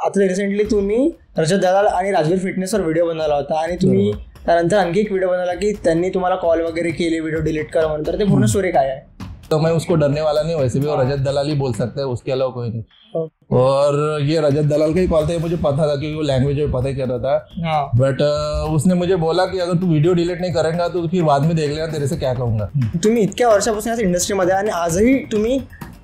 आता रिसेंटली तुम्ही रजत दलाल आणि राजवीर फिटनेसवर व्हिडिओ बनवला होता आणि तुम्ही त्यानंतर आणखी एक व्हिडिओ बनवला की त्यांनी तुम्हाला कॉल वगैरे केले व्हिडिओ डिलीट कर म्हणून, तर ते पूर्ण स्टोरी काय आहे? तो मैं उसको डरने वाला नहीं, वैसे भी वो रजत दलाल ही बोल सकता है, उसके अलावा कोई नहीं। और ये रजत दलाल का ही कॉल था, मुझे पता था क्योंकि वो लैंग्वेज में पता ही कर रहा था। बट उसने मुझे बोला कि अगर तू व्हिडिओ डिलीट नहीं करेगा तो फिर बाद में देख लेना तेरे से क्या कहूंगा। तुम्ही इतक्या वर्षापासून या इंडस्ट्रीमध्ये आणि आजही तुम्ही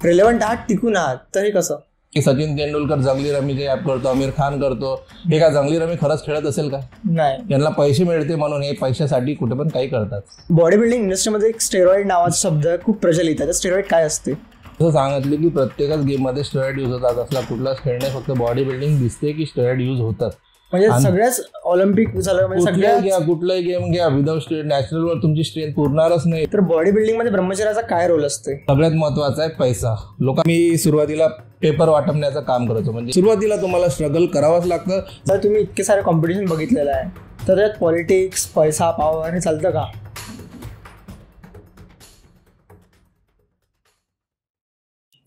रिलेव्हंट आहात, टिकून आहात, तरी कसं? की सचिन तेंडुलकर जंगली रमीचे ऍप करतो, आमिर खान करतो, हे काय जंगली रमी खरंच खेळत असेल का? नाही, यांना पैसे मिळते म्हणून हे पैशासाठी कुठे पण काही करतात। बॉडी बिल्डिंग इंडस्ट्रीमध्ये एक स्टेरॉइड नावाचा शब्द खूप प्रचलित आहे, स्टेरॉइड काय असते? असं सांगितलं की प्रत्येकच गेम मध्ये स्टेरॉइड यूज होतात, असला कुठलाच खेळ नाही, फक्त बॉडी बिल्डिंग दिसते की स्टेरॉइड यूज होतात। म्हणजे सगळ्याच ऑलिम्पिक झालं म्हणजे कुठलाही गेम घ्या, विदाउट स्टेरॉइड नॅचरल वर तुमची स्ट्रेंथ पुरणारच नाही। तर बॉडी बिल्डिंग मध्ये ब्रह्मचर्याचा काय रोल असते? सगळ्यात महत्वाचा आहे पैसा। मी सुरुवातीला पेपर वाटपण्याचं काम करायचो, म्हणजे सुरुवातीला तुम्हाला स्ट्रगल करावंच लागतं। तर तुम्ही इतके सारे कॉम्पिटिशन बघितलेलं आहे, तर त्यात पॉलिटिक्स, पैसा, पॉवर हे चालतं का?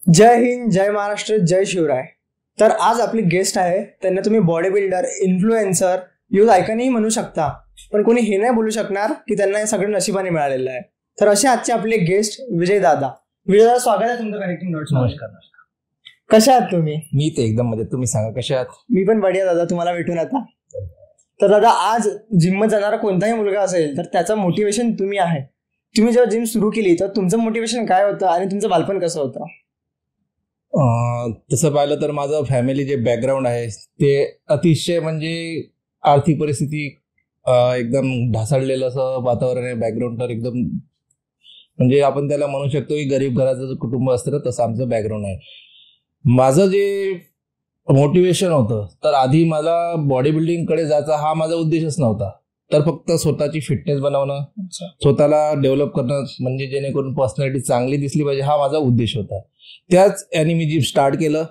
जय हिंद, जय महाराष्ट्र, जय शिवराय। तर आज आपली गेस्ट आहे, त्यांना तुम्ही बॉडी बिल्डर, इन्फ्लुएन्सर, यूज आयकॉनही म्हणू शकता, पण कोणी हे नाही बोलू शकणार की त्यांना हे सगळं नशिबाने मिळालेलं आहे। तर असे आजचे आपले गेस्ट विजय दादा। विजय दादा, स्वागत आहे तुमचं कनेक्टिंग डॉट्स। नमस्कार। कशा आहात तुम्ही? मी ते एकदम म्हणजे, तुम्ही सांगा कशा आहात? मी पण बढिया दादा, तुम्हाला भेटून आता। तर दादा, आज जिममध्ये जाणारा कोणताही मुलगा असेल तर त्याचं मोटिवेशन तुम्ही आहे। तुम्ही जेव्हा जिम सुरू केली तर तुमचं मोटिवेशन काय होतं आणि तुमचं बालपण कसं होतं? तसं पाहिलं तर माझं फॅमिली जे बॅकग्राऊंड आहे ते अतिशय म्हणजे आर्थिक परिस्थिती एकदम ढासळलेलं असं वातावरण आहे, बॅकग्राऊंड तर एकदम म्हणजे आपण त्याला म्हणू शकतो की गरीब घराचं जे कुटुंब असतं ना तसं आमचं बॅकग्राऊंड आहे। माझं जे मोटिवेशन होतं तर आधी मला बॉडी बिल्डिंगकडे जायचा हा माझा उद्देशच नव्हता, तर फक्त स्वतःची फिटनेस बनवणं, स्वतःला डेव्हलप करणं, म्हणजे जेणेकरून पर्सनॅलिटी चांगली दिसली पाहिजे, हा माझा उद्देश होता। त्याच याने मी जिम स्टार्ट केलं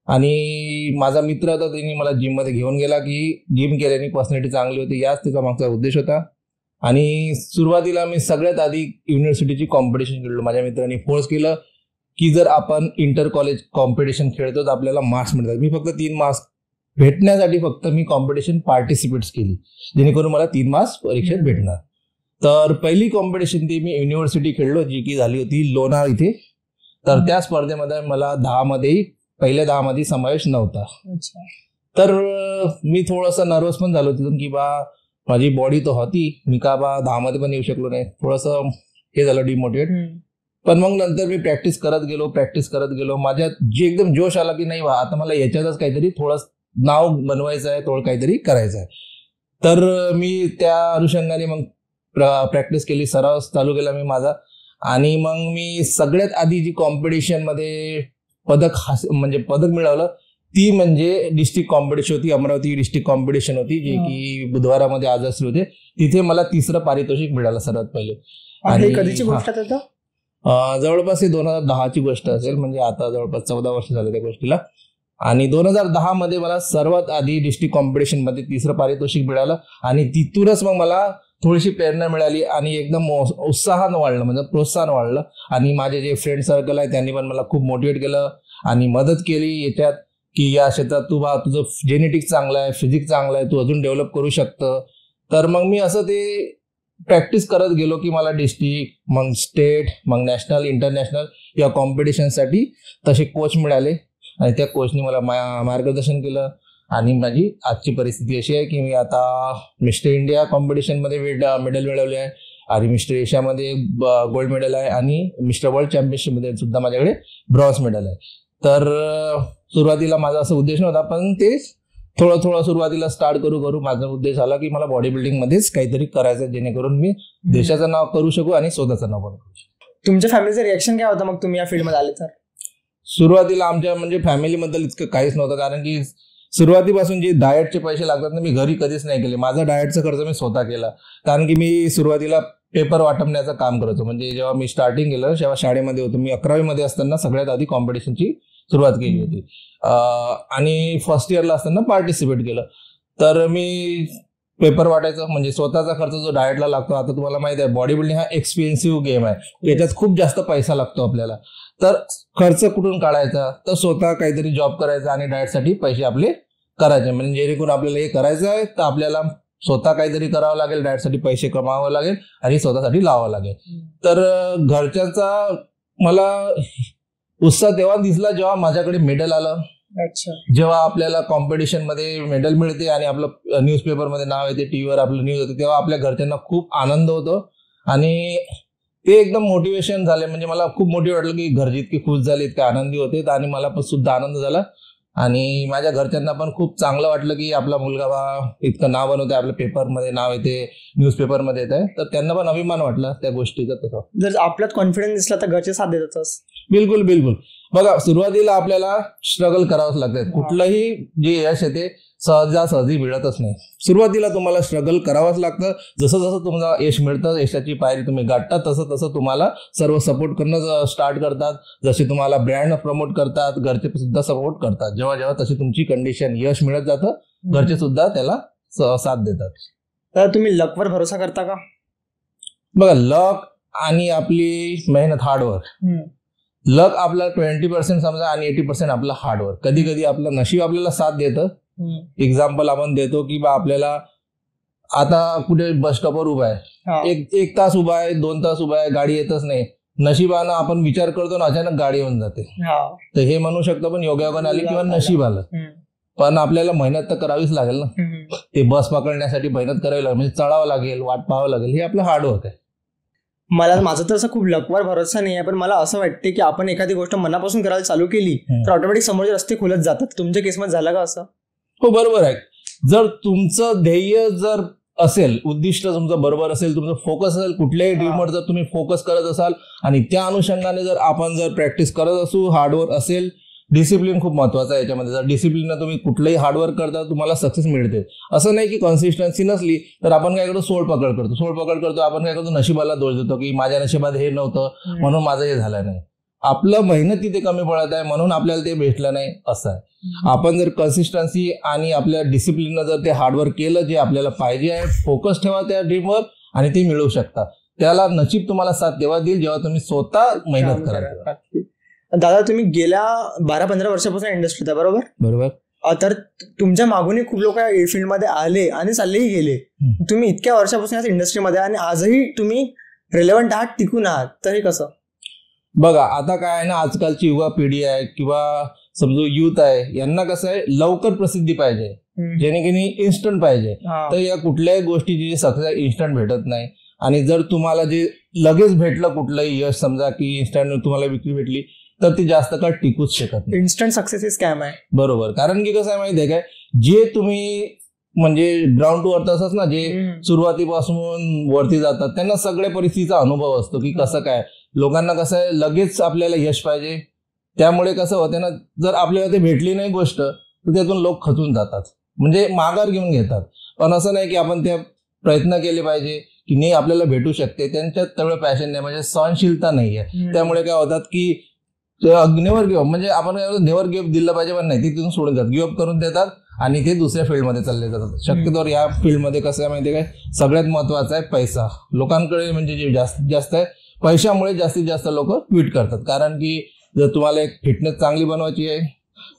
आणि माझा मित्र होता, त्यांनी मला जिममध्ये घेऊन गेला की जिम केल्याने पर्सनॅलिटी चांगली होती, याच त्याचा मागचा उद्देश होता। आणि सुरुवातीला मी सगळ्यात आधी युनिव्हर्सिटीची कॉम्पिटिशन खेळलो। माझ्या मित्रांनी फोर्स केलं की जर आपण इंटर कॉलेज कॉम्पिटिशन खेळतो तर आपल्याला मार्क्स मिळतात। मी फक्त 3 मार्क्स भेटण्यासाठी फक्त मी कॉम्पिटिशन पार्टिसिपेट्स केली, जेणेकरून मला 3 मार्क्स परीक्षेत भेटणार। तर पहिली कॉम्पिटिशन ती मी युनिव्हर्सिटी खेळलो, जी की झाली होती लोणार इथे। तर त्या स्पर्धेमध्ये मला 10 मध्ये पहिल्या 10 मध्ये समावेश नव्हता। तर मी थोडंसं नर्वस पण झालो तिथून की बा माझी बॉडी तर होती, मी का बा 10 मध्ये पण येऊ शकलो नाही, थोडंसं हे झालं डिमोटिवेट। पण मग नंतर मी प्रॅक्टिस करत गेलो, माझ्यात जे एकदम जोश आला की नाही बा आता मला याच्यातच काहीतरी थोडं नाव बनवायचं आहे, थोडं काहीतरी करायचं आहे। तर मी त्या अनुषंगाने मग प्रॅक्टिस केली, सराव चालू केला मी माझा। आणि मग मी सगळ्यात आधी जी कॉम्पिटिशन मध्ये पदक मिळवलं ती म्हणजे डिस्ट्रिक्ट कॉम्पिटिशन होती, अमरावती डिस्ट्रिक्ट कॉम्पिटिशन होती, जी की बुधवारामध्ये आज असले होते। तिथे मला 3रं पारितोषिक मिळालं सर्वात पहिले। आणि कधीची गोष्ट आहे? जवळपास 2010ची गोष्ट असेल, म्हणजे आता जवळपास 14 वर्ष झाले त्या गोष्टीला। आणि 2010 मध्ये मला सर्वात आधी डिस्ट्रिक्ट कॉम्पिटिशन मध्ये 3रं पारितोषिक मिळालं आणि तिथूनच मग मला थोडीशी प्रेरणा मिळाली आणि एकदम उत्साहानं वाढलं, म्हणजे प्रोत्साहन वाढलं। आणि माझे जे फ्रेंड सर्कल आहे त्यांनी पण मला खूप मोटिवेट केलं आणि मदत केली याच्यात की या क्षेत्रात तुझं जेनेटिक्स चांगलं आहे, फिजिक्स चांगलं आहे, तू अजून डेव्हलप करू शकतं। तर मग मी असं ते प्रॅक्टिस करत गेलो की मला डिस्ट्रिक्ट, मग स्टेट, मग नॅशनल, इंटरनॅशनल या कॉम्पिटिशनसाठी तसे कोच मिळाले आणि त्या कोचने मला मार्गदर्शन केलं। आणि माझी आजची परिस्थिती अशी आहे की मी आता मिस्टर इंडिया कॉम्पिटिशनमध्ये मेडल मिळवले आहे आणि मिस्टर एशियामध्ये गोल्ड मेडल आहे आणि मिस्टर वर्ल्ड चॅम्पियनशिपमध्ये सुद्धा माझ्याकडे ब्रॉन्झ मेडल आहे। तर सुरुवातीला माझा असा उद्देश नव्हता, पण ते थोडं सुरुवातीला स्टार्ट करू माझा उद्देश आला की मला बॉडी बिल्डिंग मध्येच काहीतरी करायचं, जेणेकरून मी देशाचं नाव करू शकू आणि स्वतःचं नाव पण करू शकू। तुमच्या फॅमिलीचं रिएक्शन काय होतं मग तुम्ही या फील्डमध्ये आले तर? सुरुवातीला आमच्या म्हणजे फॅमिलीबद्दल इतकं काहीच नव्हतं, कारण की सुरुवातीपासून जे डाएटचे पैसे लागतात ना मी घरी कधीच नाही केले। माझा डाएटचा खर्च मी स्वतः केला, कारण की मी सुरुवातीला पेपर वाटपण्याचं काम करायचो। म्हणजे जेव्हा मी स्टार्टिंग केलं तेव्हा शाळेमध्ये होतो, मी 11वी मध्ये असताना सगळ्यात आधी कॉम्पिटिशनची सुरुवात केली होती आणि फर्स्ट इयरला असताना पार्टिसिपेट केलं। तर मी पेपर वाटायचं, म्हणजे स्वतःचा खर्च जो डाएटला लागतो, आता तुम्हाला माहिती आहे बॉडी बिल्डिंग हा एक्सपेन्सिव्ह गेम आहे, याच्यात खूप जास्त पैसा लागतो आपल्याला। तर खर्च कुठून काढायचा, तर स्वतः काहीतरी जॉब करायचा आणि डाएटसाठी पैसे आपले करायचे, म्हणजे जेणेकरून आपल्याला हे करायचं आहे तर आपल्याला स्वतः काहीतरी करावं लागेल, डॅडसाठी पैसे कमावं लागेल आणि स्वतःसाठी लावावं लागेल. तर घरच्यांचा मला उत्साह तेव्हा दिसला जेव्हा माझ्याकडे मेडल आलं. अच्छा. जेव्हा आपल्याला कॉम्पिटिशन मध्ये मेडल मिळते आणि आपलं न्यूजपेपर मध्ये नाव येते, टीव्हीवर आपलं न्यूज होते, तेव्हा आपल्या घरच्यांना खूप आनंद होतो आणि ते एकदम मोटिवेशन झाले. म्हणजे मला खूप मोटिवेट वाटलं की घरचे इतके खुश झाले, इतके आनंदी होते आणि मला पण सुद्धा आनंद झाला आणि माझ्या घरच्यांना पण खूप चांगलं वाटलं की आपला मुलगा बा इतकं नाव बनवतोय, आपल्या पेपरमध्ये नाव येते, न्यूजपेपरमध्ये येत आहे, तर त्यांना पण अभिमान वाटला त्या गोष्टीचा. तसं जर आपल्यात कॉन्फिडन्स दिसला तर घरचे साथ देतातच. बिलकुल बिलकुल. बघा, सुरुवातीला आपल्याला स्ट्रगल करावंच लागतं. कुठलंही जे यश येते सहजासहजी मिळतच नाही. सुरुवातीला तुम्हाला स्ट्रगल करावंच लागतं. जसं जसं तुम्हाला यश मिळतं, यशाची पायरी तुम्ही गाठतात, तसं तसं तुम्हाला सर्व सपोर्ट करणं स्टार्ट करतात. जसे तुम्हाला ब्रँड प्रमोट करतात, घरचे सुद्धा सपोर्ट करतात. जेव्हा जेव्हा तशी तुमची कंडिशन यश मिळत जातं, घरचे सुद्धा त्याला साथ देतात. तर तुम्ही लकवर भरोसा करता का? बघा, लक आणि आपली मेहनत, हार्डवर्क. लक आपला 20% समजा आणि 80% आपला हार्डवर्क. कधी कधी आपलं नशीब आपल्याला साथ देतं. एक्झाम्पल आपण देतो की बा आपल्याला आता कुठे बस स्टॉपवर उभा आहे, एक तास उभा आहे, 2 तास उभा आहे, गाडी येतच नाही. नशिबानं आपण विचार करतो ना, अचानक गाडी येऊन जाते. तर हे म्हणू शकतो पण योगायोगाने आली किंवा नशीब आलं. पण आपल्याला मेहनत तर करावीच लागेल ना. ते बस पकडण्यासाठी मेहनत करावी लागेल, म्हणजे चढावं लागेल, वाट पाहावं लागेल. हे आपलं हार्डवर्क आहे. माझं तर असं खूप लकवर भरोसा नाही आहे, पण मला असं वाटते की आपण एखादी गोष्ट मनापासून करायला चालू केली तर ऑटोमॅटिक समोरचे रस्ते खुलत जातात. तुमच्या केसमध्ये झालं का असं? हो, बरोबर आहे. जर तुमचं ध्येय जर असेल, उद्दिष्ट तुमचं बरोबर असेल, तुमचं फोकस असेल, कुठल्याही ड्रीमवर जर तुम्ही फोकस करत असाल आणि त्या अनुषंगाने जर आपण जर प्रॅक्टिस करत असू, हार्डवर्क असेल, डिसिप्लिन खूप महत्वाचं आहे याच्यामध्ये. जर डिसिप्लिन तुम्ही कुठलंही हार्डवर्क करता, तुम्हाला सक्सेस मिळते. असं नाही की कन्सिस्टन्सी नसली तर आपण काय करतो, सोडपकड करतो. आपण काय करतो, नशिबाला दोष देतो की माझ्या नशिबात हे नव्हतं म्हणून माझं हे झालं नाही. आपलं मेहनत तिथे कमी पडत आहे म्हणून आपल्याला ते भेटलं नाही, असं आहे. आपण जर कन्सिस्टन्सी आणि आपल्या डिसिप्लिननं जर ते हार्डवर्क केलं, जे आपल्याला पाहिजे आहे, फोकस ठेवा त्या ड्रीमवर आणि ते मिळवू शकता. त्याला नशीब तुम्हाला साथ तेव्हा देईल जेव्हा तुम्ही स्वतः मेहनत कराल. दादा, तुम्ही गेल्या 12-15 वर्षापासून इंडस्ट्रीत आहे, बरोबर? तर तुमच्या मागूनही खूप लोक या फील्डमध्ये आले आणि चाललेही गेले. तुम्ही इतक्या वर्षापासून या इंडस्ट्रीमध्ये आणि आजही तुम्ही रिलेव्हंट आहात, टिकून आहात, तर हे कसं? बघा, आता काय आहे ना, आजकालची युवा पिढी आहे किंवा समजू युथ आहे, यांना कसं आहे, लवकर प्रसिद्धी पाहिजे, जेणेकरून इन्स्टंट पाहिजे. तर या कुठल्याही गोष्टीची सक्सेस इन्स्टंट भेटत नाही. आणि जर तुम्हाला जे लगेच भेटलं कुठलंही यश, समजा की इन्स्टंट तुम्हाला विक्री भेटली, तर ती जास्त काळ टिकूच शकत नाही. इन्स्टंट सक्सेस स्कॅम आहे. बरोबर. कारण की कसं आहे माहिती आहे काय, जे तुम्ही म्हणजे ग्राउंड टू अर्थ असतात ना, जे सुरुवातीपासून वरती जातात, त्यांना सगळ्या परिस्थितीचा अनुभव असतो की कसं काय. लोकांना कसं आहे, लगेच आपल्याला यश पाहिजे. त्यामुळे कसं होतं ना, जर आपल्याला ते भेटली नाही गोष्ट तर त्यातून लोक खचून जातात, म्हणजे माघार घेऊन घेतात. पण असं नाही की आपण ते प्रयत्न केले पाहिजे की नाही आपल्याला भेटू शकते. त्यांच्यात तेवढं पॅशन नाही, म्हणजे सहनशीलता नाही आहे. त्यामुळे काय होतात की नेव्हर गिव्ह, म्हणजे आपण नेव्हर गिव्ह दिलं पाहिजे पण नाही, ते तिथून सोडून जातात, गिव्ह अप करून देतात आणि ते दुसऱ्या फील्डमध्ये चालले जातात. शक्यतोवर या फील्डमध्ये कसं आहे माहिती आहे काय, सगळ्यात महत्वाचं आहे पैसा. लोकांकडे म्हणजे जे जास्तीत जास्त आहे, पैशामुळे जास्तीत जास्त लोक ट्वीट करतात. कारण की जर तुम्हाला एक फिटनेस चांगली बनवायची आहे,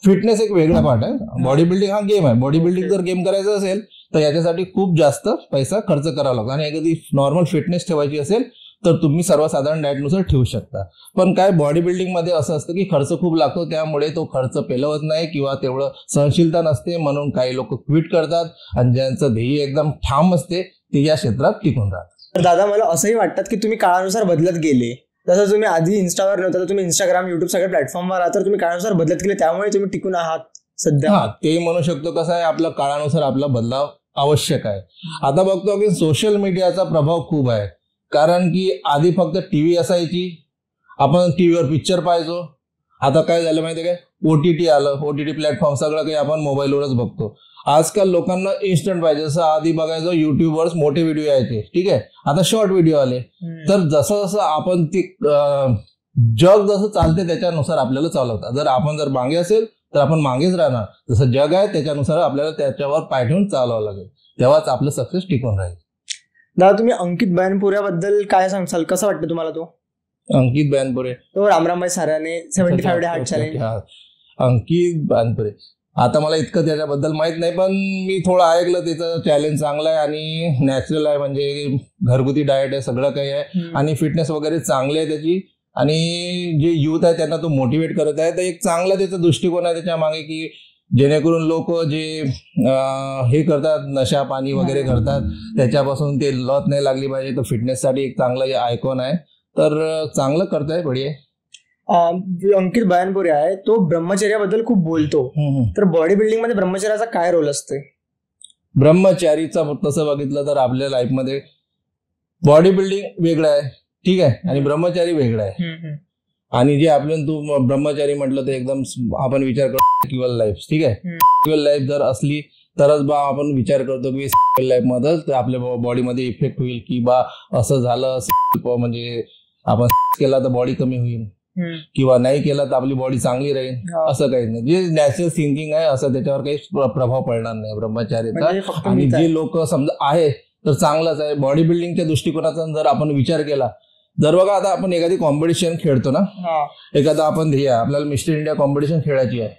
फिटनेस एक वेगळा पार्ट आहे, बॉडी बिल्डिंग हा गेम आहे. बॉडी बिल्डिंग जर गेम करायचं असेल तर याच्यासाठी खूप जास्त पैसा खर्च करावा लागतो. आणि एखादी नॉर्मल फिटनेस ठेवायची असेल तर तुम्ही सर्वसाधारण डाएटनुसार ठेवू शकता. पण काय, बॉडी बिल्डिंग मध्ये असं असतं की खर्च खूप लागतो, त्यामुळे तो खर्च पेलवत नाही किंवा तेवढं सहनशीलता नसते, म्हणून काही लोक क्विट करतात आणि ज्यांचं ध्येय एकदम ठाम असते ते या क्षेत्रात टिकून राहतात. तर दादा, मला असंही वाटतं की तुम्ही काळानुसार बदलत गेले. जसं तुम्ही आधी इन्स्टावर नव्हता, तर तुम्ही इंस्टाग्राम, युट्यूब सगळ्या प्लॅटफॉर्मवर आहात, तर तुम्ही काळानुसार बदलत गेले, त्यामुळे तुम्ही टिकून आहात सध्या. हा, ते म्हणू शकतो. कसं आहे, आपला काळानुसार आपला बदलाव आवश्यक आहे. आता बघतो की सोशल मीडियाचा प्रभाव खूप आहे. कारण की आधी फक्त टीव्ही असायची, आपण टीव्हीवर पिक्चर पाहायचो. आता काय झालं माहिती आहे काय, OTT आलं, OTT प्लॅटफॉर्म, सगळं काही आपण मोबाईलवरच बघतो. आजकाल लोकांना इन्स्टंट पाहिजे. जसं आधी बघायचं युट्यूबवर मोठे व्हिडिओ यायचे, ठीक आहे, आता शॉर्ट व्हिडिओ आले. तर जसं जसं आपण ते जग जसं चालते त्याच्यानुसार आपल्याला चालवतात. जर आपण जर मागे असेल तर आपण मागेच राहणार. जसं जग आहे त्याच्यानुसार आपल्याला त्याच्यावर पाय ठेवून चालवावं लागेल, तेव्हाच आपलं सक्सेस टिकून राहील. दादा, तुम्ही अंकित बयानपुऱ्याबद्दल काय सांगसाल? कसं वाटतं तुम्हाला तो? अंकित बयानपुरे, तो रामरामभाई साराने 75 डे हार्ट चॅलेंज. अंकित बयानपुरे आता मला इतकं त्याच्याबद्दल माहित नाही, पण मी थोडं ऐकलं त्याचं चॅलेंज चांगलं आहे आणि नॅचरल आहे, म्हणजे घरगुती डाएट आहे, सगळं काही आहे आणि फिटनेस वगैरे चांगली आहे त्याची. आणि जे युथ आहे त्यांना तो मोटिवेट करत आहे. तर एक चांगला त्याचा दृष्टिकोन आहे त्याच्या मागे, की जेणेकरून लोक जे हे करतात, नशा पाणी वगैरे करतात, त्याच्यापासून ते लत नाही लागली पाहिजे. तर फिटनेससाठी एक चांगलं आयकॉन आहे. तर चांगलं करताय, बढिया. अंकित बयानपुरे आहे, तो ब्रह्मचर्याबद्दल खूप बोलतो. तर बॉडी बिल्डिंग मध्ये ब्रह्मचर्याचा काय रोल असते? ब्रह्मचारीचा तसं बघितलं तर आपल्या लाईफमध्ये बॉडी बिल्डिंग वेगळं आहे, ठीक आहे, आणि ब्रह्मचारी वेगळं आहे. आणि जे आपल्याला तू ब्रह्मचारी म्हटलं तर एकदम आपण विचार करतो स्पिरिच्युअल लाईफ, ठीक आहे. स्पिरिच्युअल लाईफ जर असली तरच बा आपण विचार करतो की स्पिरिच्युअल लाईफ मध्येच आपल्या बॉडीमध्ये इफेक्ट होईल, की बा असं झालं म्हणजे आपण केला तर बॉडी कमी होईल, किंवा नाही केला तर आपली बॉडी चांगली राहील, असं काही नाही. जे नॅचरल थिंकिंग आहे असं त्याच्यावर काही प्रभाव पडणार नाही ब्रह्मचार्याचा. आणि जे लोक समजा आहे तर चांगलंच आहे. बॉडी बिल्डिंगच्या दृष्टिकोनाचा जर आपण विचार केला, जर बघा आता आपण एखादी कॉम्पिटिशन खेळतो ना, एखादा आपण आपल्याला मिस्टर इंडिया कॉम्पिटिशन खेळायची आहे,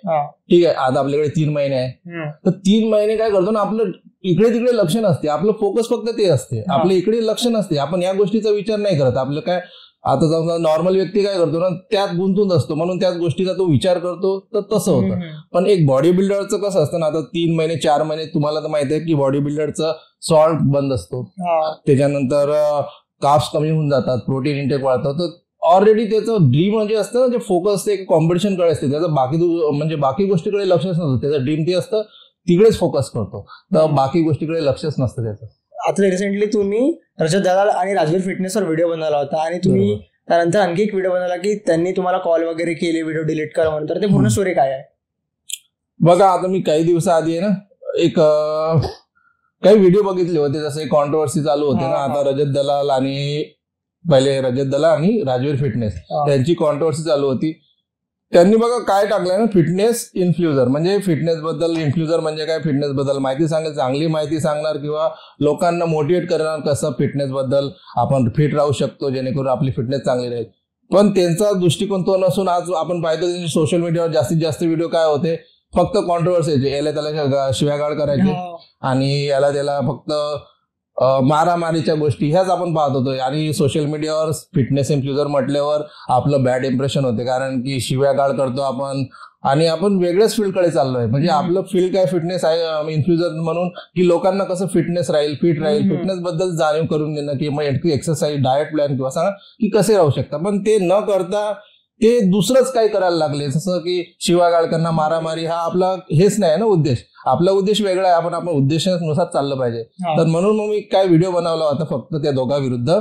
ठीक आहे. आता आपल्याकडे 3 महिने आहे, तर 3 महिने काय करतो ना, आपलं इकडे तिकडे लक्ष नसते, आपलं फोकस फक्त ते असते, आपलं इकडे लक्ष नसते, आपण या गोष्टीचा विचार नाही करत. आपलं काय आता समजा नॉर्मल व्यक्ती काय करतो ना, त्यात गुंतून असतो म्हणून त्याच गोष्टीचा तो विचार करतो, तर तसं होतं. पण एक बॉडी बिल्डरचं कसं असतं ना, आता 3 महिने 4 महिने तुम्हाला तर माहिती आहे की बॉडी बिल्डरचं सॉल्ट बंद असतो, त्याच्यानंतर कार्ब्स कमी होऊन जातात, प्रोटीन इंटेक वाढतं. तर ऑलरेडी त्याचं ड्रीम म्हणजे असतं ना, जे फोकस असते कॉम्पिटिशनकडे असते, त्याचं बाकी गोष्टीकडे लक्षच नसतं. त्याचं ड्रीम ते असतं, तिकडेच फोकस करतो, तर बाकी गोष्टीकडे लक्षच नसतं त्याचं. आता रिसेंटली तुम्ही रजत दलाल आणि राजवीर फिटनेसवर व्हिडिओ बनवला होता, आणि तुम्ही त्यानंतर आणखी एक व्हिडिओ बनवला की त्यांनी तुम्हाला कॉल वगैरे केले व्हिडिओ डिलीट करा म्हणून. तर ते पूर्ण स्टोरी काय आहे? बघा, आता मी काही दिवसाआधी आहे ना एक काही व्हिडिओ बघितले होते, जसे कॉन्ट्रोवर्सी चालू होते ना. आता रजत दलाल आणि राजवीर फिटनेस त्यांची कॉन्ट्रोवर्सी चालू होती. त्यांनी बघा काय टाकलंय ना, फिटनेस इन्फ्लुएन्सर. म्हणजे फिटनेस बद्दल इन्फ्लुएन्सर म्हणजे काय, फिटनेस बद्दल माहिती सांगेल, चांगली माहिती सांगणार किंवा लोकांना मोटिवेट करणार कसं फिटनेस बद्दल आपण फिट राहू शकतो, जेणेकरून आपली फिटनेस चांगली राहील. पण त्यांचा दृष्टिकोन तो नसून आज आपण पाहतो सोशल मीडियावर जास्तीत जास्त व्हिडिओ काय होते, फक्त कॉन्ट्रोवर्सीचे, याला त्याला शिव्यागाळ करायचे आणि याला त्याला फक्त मारामारीच्या गोष्टी ह्याच आपण पाहत होतो. आणि सोशल मीडियावर फिटनेस इन्फ्लुएन्सर म्हटल्यावर आपलं बॅड इम्प्रेशन होते, कारण की शिव्यागाळ करतो आपण आणि आपण वेगळ्याच फील्डकडे चाललोय. म्हणजे आपलं फील्ड काय फिटनेस आहे इन्फ्लुएन्सर म्हणून, की लोकांना कसं फिटनेस राहील, फिट राहील, फिटनेस बद्दल जाणीव करून देणं, की मग एक्सरसाइज, डाएट प्लॅन किंवा सांगा की कसे राहू शकता. पण ते न करता ते दुसरंच काही करायला लागले, जसं की शिवागाळ करणं, मारामारी. हा आपला हेच नाही ना उद्देश. आपला उद्देश वेगळा आहे, आपण उद्देशानुसार चाललं पाहिजे. तर म्हणून मग मी काय व्हिडिओ बनवला होता फक्त त्या दोघांविरुद्ध,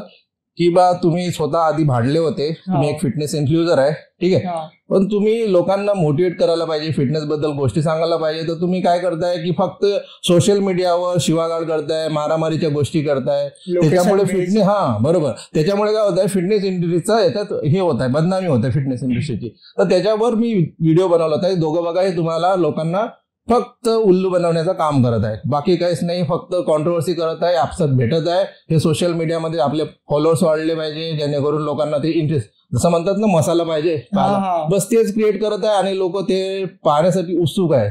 की बा तुम्ही स्वतः आधी भांडले होते, तुम्ही एक फिटनेस इन्फ्लुएन्सर आहे, ठीक आहे, पण तुम्ही लोकांना मोटिवेट करायला पाहिजे, फिटनेस बद्दल गोष्टी सांगायला पाहिजे. तर तुम्ही काय करताय की फक्त सोशल मीडियावर शिवागाळ करताय, मारामारीच्या गोष्टी करताय, त्याच्यामुळे फिटनेस बरोबर, त्याच्यामुळे काय होत आहे, फिटनेस इंडस्ट्रीचा याच्यात हे होत आहे, बदनामी होत आहे फिटनेस इंडस्ट्रीची. तर त्याच्यावर मी व्हिडिओ बनवला होता. दोघं बघा, हे तुम्हाला लोकांना फक्त उल्लू बनवण्याचं काम करत आहे, बाकी काहीच नाही. फक्त कॉन्ट्रोवर्सी करत आहे, आपसात भेटत आहे. हे सोशल मीडियामध्ये आपले फॉलोअर्स वाढले पाहिजे, जेणेकरून लोकांना ते इंटरेस्ट, जसं म्हणतात ना मसाला पाहिजे, बस तेच क्रिएट करत आहे आणि लोक ते पाहण्यासाठी उत्सुक आहे.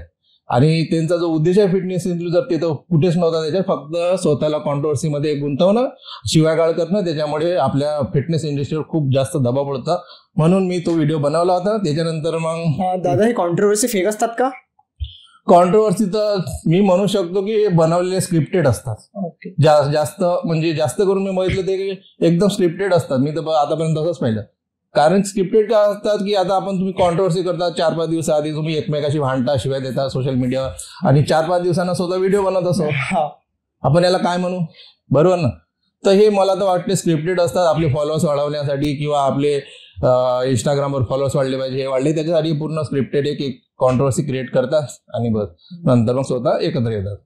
आणि त्यांचा जो उद्देश आहे फिटनेस इन्फ्लुएन्सर, ते तर कुठेच नव्हता. त्याच्यात फक्त स्वतःला कॉन्ट्रोवर्सीमध्ये गुंतवणं, शिवागाळ करणं, त्याच्यामुळे आपल्या फिटनेस इंडस्ट्रीवर खूप जास्त दबाव पडतो. म्हणून मी तो व्हिडिओ बनवला होता. त्याच्यानंतर मग दादा, हे कॉन्ट्रोवर्सी फेक असतात का? कॉन्ट्रोवर्सी तर मी म्हणू शकतो की बनवलेले स्क्रिप्टेड असतात. जास्त करून मी बघितलं ते एकदम स्क्रिप्टेड असतात. मी तर आतापर्यंत तसंच पाहिलं. कारण स्क्रिप्टेड काय असतात की आता तुम्ही कॉन्ट्रोवर्सी करता, 4-5 दिवस आधी तुम्ही एकमेकाशी भांडता, शिवाय देता सोशल मीडियावर, आणि 4-5 दिवसांना स्वतः व्हिडिओ बनवत असो, आपण याला काय म्हणू, बरोबर ना? तर हे मला तर वाटते स्क्रिप्टेड असतात, आपले फॉलोअर्स वाढवण्यासाठी किंवा आपले इंस्टाग्रामवर फॉलोअर्स वाढले पाहिजे, हे वाढले, त्याच्यासाठी पूर्ण स्क्रिप्टेड एक कॉन्ट्रोवर्सी क्रिएट करतात आणि बस नंतर मग स्वतः एकत्र येतात.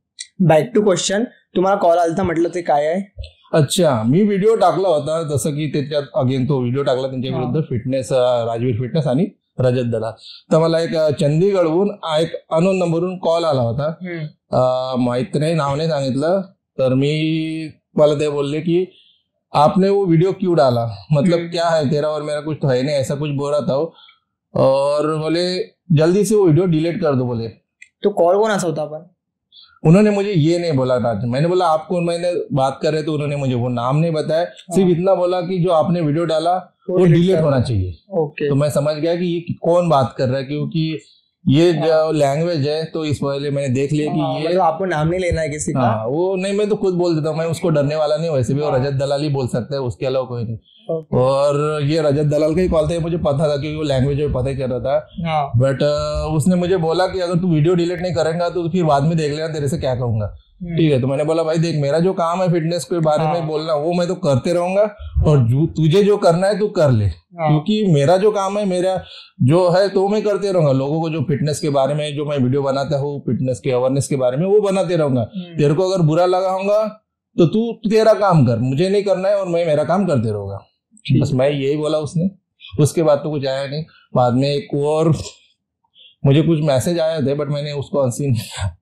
बॅक टू क्वेश्चन, तुम्हाला कॉल आलता म्हटलं ते काय आहे? अच्छा, मी व्हिडिओ टाकला होता, जसं की त्याच्यात अगेन तो व्हिडिओ टाकला त्यांच्या विरुद्ध, फिटनेस, राजवीर फिटनेस आणि रजत दलाल. तर मला एक चंदीगडहून एक अनोन नंबरवरून कॉल आला होता, माहित नाही, नाव नाही सांगितलं. तर मला ते बोलले की आपने वो वीडियो क्यों डाला, मतलब क्या है तेरा और मेरा कुछ तो है नहीं, ऐसा कुछ बोल रहा था वो, और बोले जल्दी से वो वीडियो डिलीट कर दो बोले. तो कॉल कोणाचा होता पण? उन्होंने मुझे ये नहीं बोला था, मैंने बोला आप कौन, मैंने बात कर रहे तो उन्होंने मुझे वो नाम नहीं बताया, सिर्फ इतना बोला कि जो आपने वीडियो डाला वो डिलीट होना चाहिए। ओके, तो मैं समझ गया कि ये कौन बात कर रहा है, क्योंकि ये जो लैंग्वेज है तो इस वजह मैंने देख लिया कि ये मतलब आपको नाम नहीं लेना है किसी का। हाँ, वो नहीं, मैं तो खुद बोल देता हूँ, मैं उसको डरने वाला नहीं, वैसे भी वो रजत दलाल ही बोल सकता है, उसके अलावा कोई नहीं। और ये रजत दलाल का ही कॉल था, मुझे पता था क्योंकि वो लैंग्वेज में पता ही चल रहा था। बट उसने मुझे बोला कि अगर तू वीडियो डिलीट नहीं करेगा तो फिर बाद में देख लेना तेरे से क्या कहूंगा। ठीक है, तो मैंने बोला भाई देख, मेरा जो काम है फिटनेस के बारे में बोलना, वो मैं तो करते रहूंगा, और तुझे जो करना है तू कर ले, क्योंकि मेरा जो काम है, मेरा जो है तो मैं करते रहूंगा। लोगों को जो फिटनेस के बारे में जो मैं वीडियो बनाता हूँ, फिटनेस के अवेयरनेस के बारे में, वो बनाते रहूंगा। तेरे को अगर बुरा लगा होगा तो तू तेरा काम कर, मुझे नहीं करना है, और मैं मेरा काम करते रहूंगा। बस मैं यही बोला उसने, उसके बाद तो कुछ आया नहीं। बाद में एक और मुझे कुछ मैसेज आए थे, बट मैंने उसको अनसीन किया।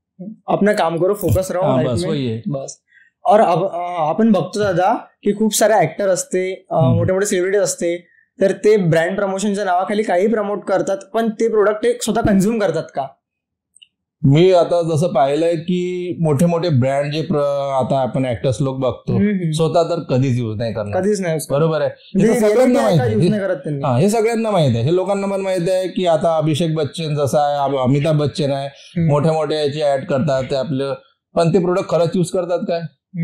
अपना काम करो, फोकस राहो लाईफ बस वही आहे बस. और आपण बघतो दादा की खूप सारे ऍक्टर असते, मोठे मोठे सेलिब्रिटी असते, तर ते ब्रँड प्रमोशनच्या नावाखाली काही प्रमोट करतात, पण ते प्रोडक्ट स्वतः कन्झ्युम करतात का? मी आता जसं पाहिलंय की मोठे मोठे ब्रँड जे आता आपण ऍक्टर्स लोक बघतो, स्वतः तर कधीच युज नाही करणार, कधीच नाही. बरोबर आहे, हे सगळ्यांना माहिती आहे. हे सगळ्यांना माहित आहे, हे लोकांना पण माहित आहे की आता अभिषेक बच्चन जसा आहे, अमिताभ बच्चन आहे, मोठ्या मोठ्या याची ऍड करतात ते आपलं, पण ते प्रोडक्ट खरंच युज करतात काय?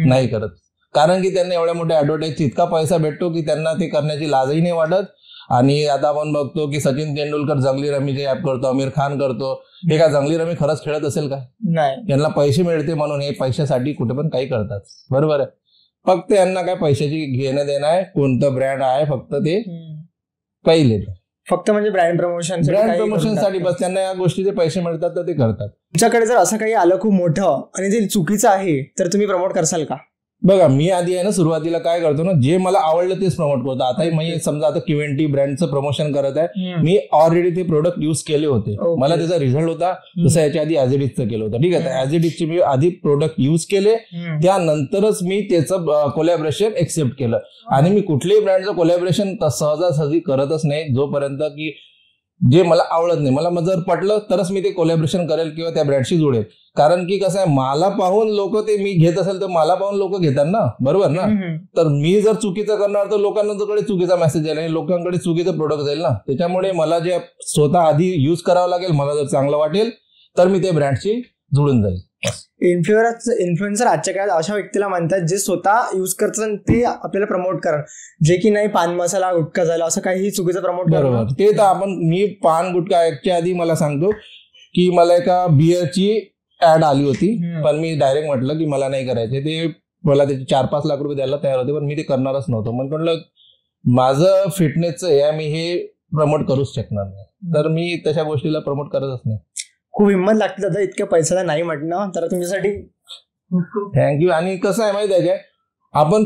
नाही करत. कारण की त्यांना एवढ्या मोठ्या ऍडव्हर्टाईज इतका पैसा भेटतो की त्यांना ते करण्याची लाजही नाही वाटत. आणि आता आपण बघतो की सचिन तेंडुलकर जंगली रमीचे ऍप करतो, आमिर खान करतो. हे का जंगली रमी खरंच खेळत असेल का? नाही. यांना पैसे मिळते म्हणून हे पैशासाठी कुठे पण काही करतात, बरोबर आहे. फक्त यांना काय पैशाची घेणं देणं आहे, कोणतं ब्रँड आहे फक्त ते पहिले, फक्त म्हणजे ब्रँड प्रमोशनसाठी बस त्यांना या गोष्टीचे पैसे मिळतात तर ते करतात. तुमच्याकडे जर असं काही आलं खूप मोठं आणि ते चुकीचं आहे तर तुम्ही प्रमोट करसाल का? बघा, मी आधी आहे ना सुरुवातीला काय करतो ना, जे मला आवडलं तेच प्रमोट करतो. आता मी समजा आता Q&T ब्रँडचं प्रमोशन करत आहे, मी ऑलरेडी ते प्रोडक्ट युज केले होते, मला त्याचा रिझल्ट होता. जसं याच्या आधी ॲझिडिसचं केलं होतं, ठीक आहे. ॲझिडिसचे मी आधी प्रोडक्ट युज केले, त्यानंतरच मी त्याचं कोलॅबरेशन एक्सेप्ट केलं. आणि मी कुठल्याही ब्रँडचं कोलॅबरेशन सहजासहजी करतच नाही जोपर्यंत की जे मला आवडत नाही. मला जर पटलं तरच मी ते कोलॅबरेशन करेल किंवा त्या ब्रँडशी जोडेल. कारण की कसं आहे, मला पाहून लोक ते मी घेत असेल तर मला पाहून लोक घेतात ना, बरोबर ना. तर मी जर चुकीचं करणार तर लोकांकडे चुकीचा मेसेज जाईल आणि लोकांकडे चुकीचं प्रोडक्ट जाईल ना. त्याच्यामुळे मला जे स्वतः आधी युज करावं लागेल, मला जर चांगलं वाटेल तर मी त्या ब्रँडशी जुळून जाईल. इन्फ्लुएन्सर आजच्या काळात अशा व्यक्तीला म्हणतात जे स्वतः युज करतात ते आपल्याला प्रमोट करा, जे की नाही पान मसाला गुटखा झाला असं काही चुकीचं प्रमोट करा. बरोबर, ते तर आपण, मी पान गुटखा याच्या आधी मला सांगतो की मला एका बिअरची ऍड आली होती, पण मी डायरेक्ट म्हटलं की मला नाही करायचे. ते मला त्याचे 4-5 लाख रुपये द्यायला तयार होते, पण मी ते करणारच नव्हतं. म्हटलं माझं फिटनेसचं हे मी हे प्रमोट करूच शकणार नाही, तर मी तशा गोष्टीला प्रमोट करतच नाही. खूप हिंमत लागते दादा इतक्या पैशाला नाही म्हटलं तर तुमच्यासाठी थँक्यू. आणि कसं आहे माहिती आहे काय, आपण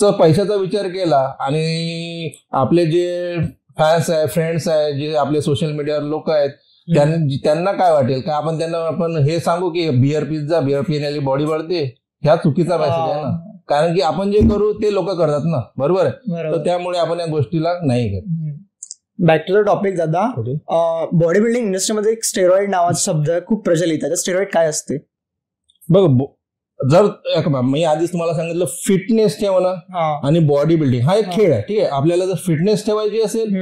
पैशाचा विचार केला आणि आपले जे फॅन्स आहे, फ्रेंड्स आहे, जे आपले सोशल मीडियावर लोक आहेत, त्यांना काय वाटेल का आपण आपण हे सांगू की बिअर पिण्याची बॉडी वाढते, ह्या चुकीचा मेसेज आहे ना. कारण की आपण जे करू ते लोक करतात ना, बरोबर आहे. तर त्यामुळे आपण या गोष्टीला नाही घेत. बॅक टू द टॉपिक दादा, बॉडी बिल्डिंग इंडस्ट्रीमध्ये एक स्टेरॉइड नावाचा शब्द खूप प्रचलित आहे. स्टेरॉइड काय असते? बघ, जर मी आधीच तुम्हाला सांगितलं, फिटनेस ठेवणं आणि बॉडी बिल्डिंग हा एक खेळ आहे, ठीक आहे. आपल्याला जर फिटनेस ठेवायची असेल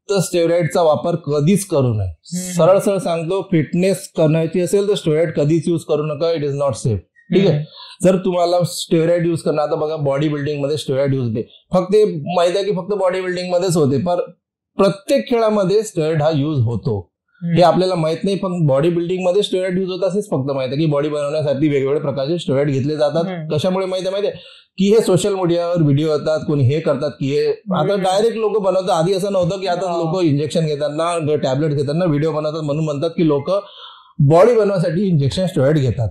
तर स्टेरॉइडचा वापर कधीच करू नये. सरळ सांगतो, फिटनेस करायची असेल तर स्टेरॉइड कधीच युज करू नका, इट इज नॉट सेफ, ठीक आहे. जर तुम्हाला स्टेरॉइड युज करणं, आता बघा बॉडी बिल्डिंग मध्ये स्टेरॉइड युज होते, फक्त माहिती आहे की फक्त बॉडी बिल्डिंग मध्येच होते, पण प्रत्येक खेळामध्ये स्टेरॉइड हा युज होतो हे आपल्याला माहित नाही. पण बॉडी बिल्डिंग मध्ये स्टेरॉइड युज होत असेच फक्त माहिती आहे की बॉडी बनवण्यासाठी वेगवेगळ्या प्रकारचे स्टेरॉइड घेतले जातात. कशामुळे माहिती की हे सोशल मीडियावर व्हिडिओ येतात, कोणी हे करतात की हे आता डायरेक्ट लोक बनवतात. आधी असं नव्हतं की आता लोक इंजेक्शन घेतात ना, टॅबलेट घेतात ना, व्हिडिओ बनवतात म्हणून म्हणतात की लोक बॉडी बनवण्यासाठी इंजेक्शन स्टेरॉइड घेतात.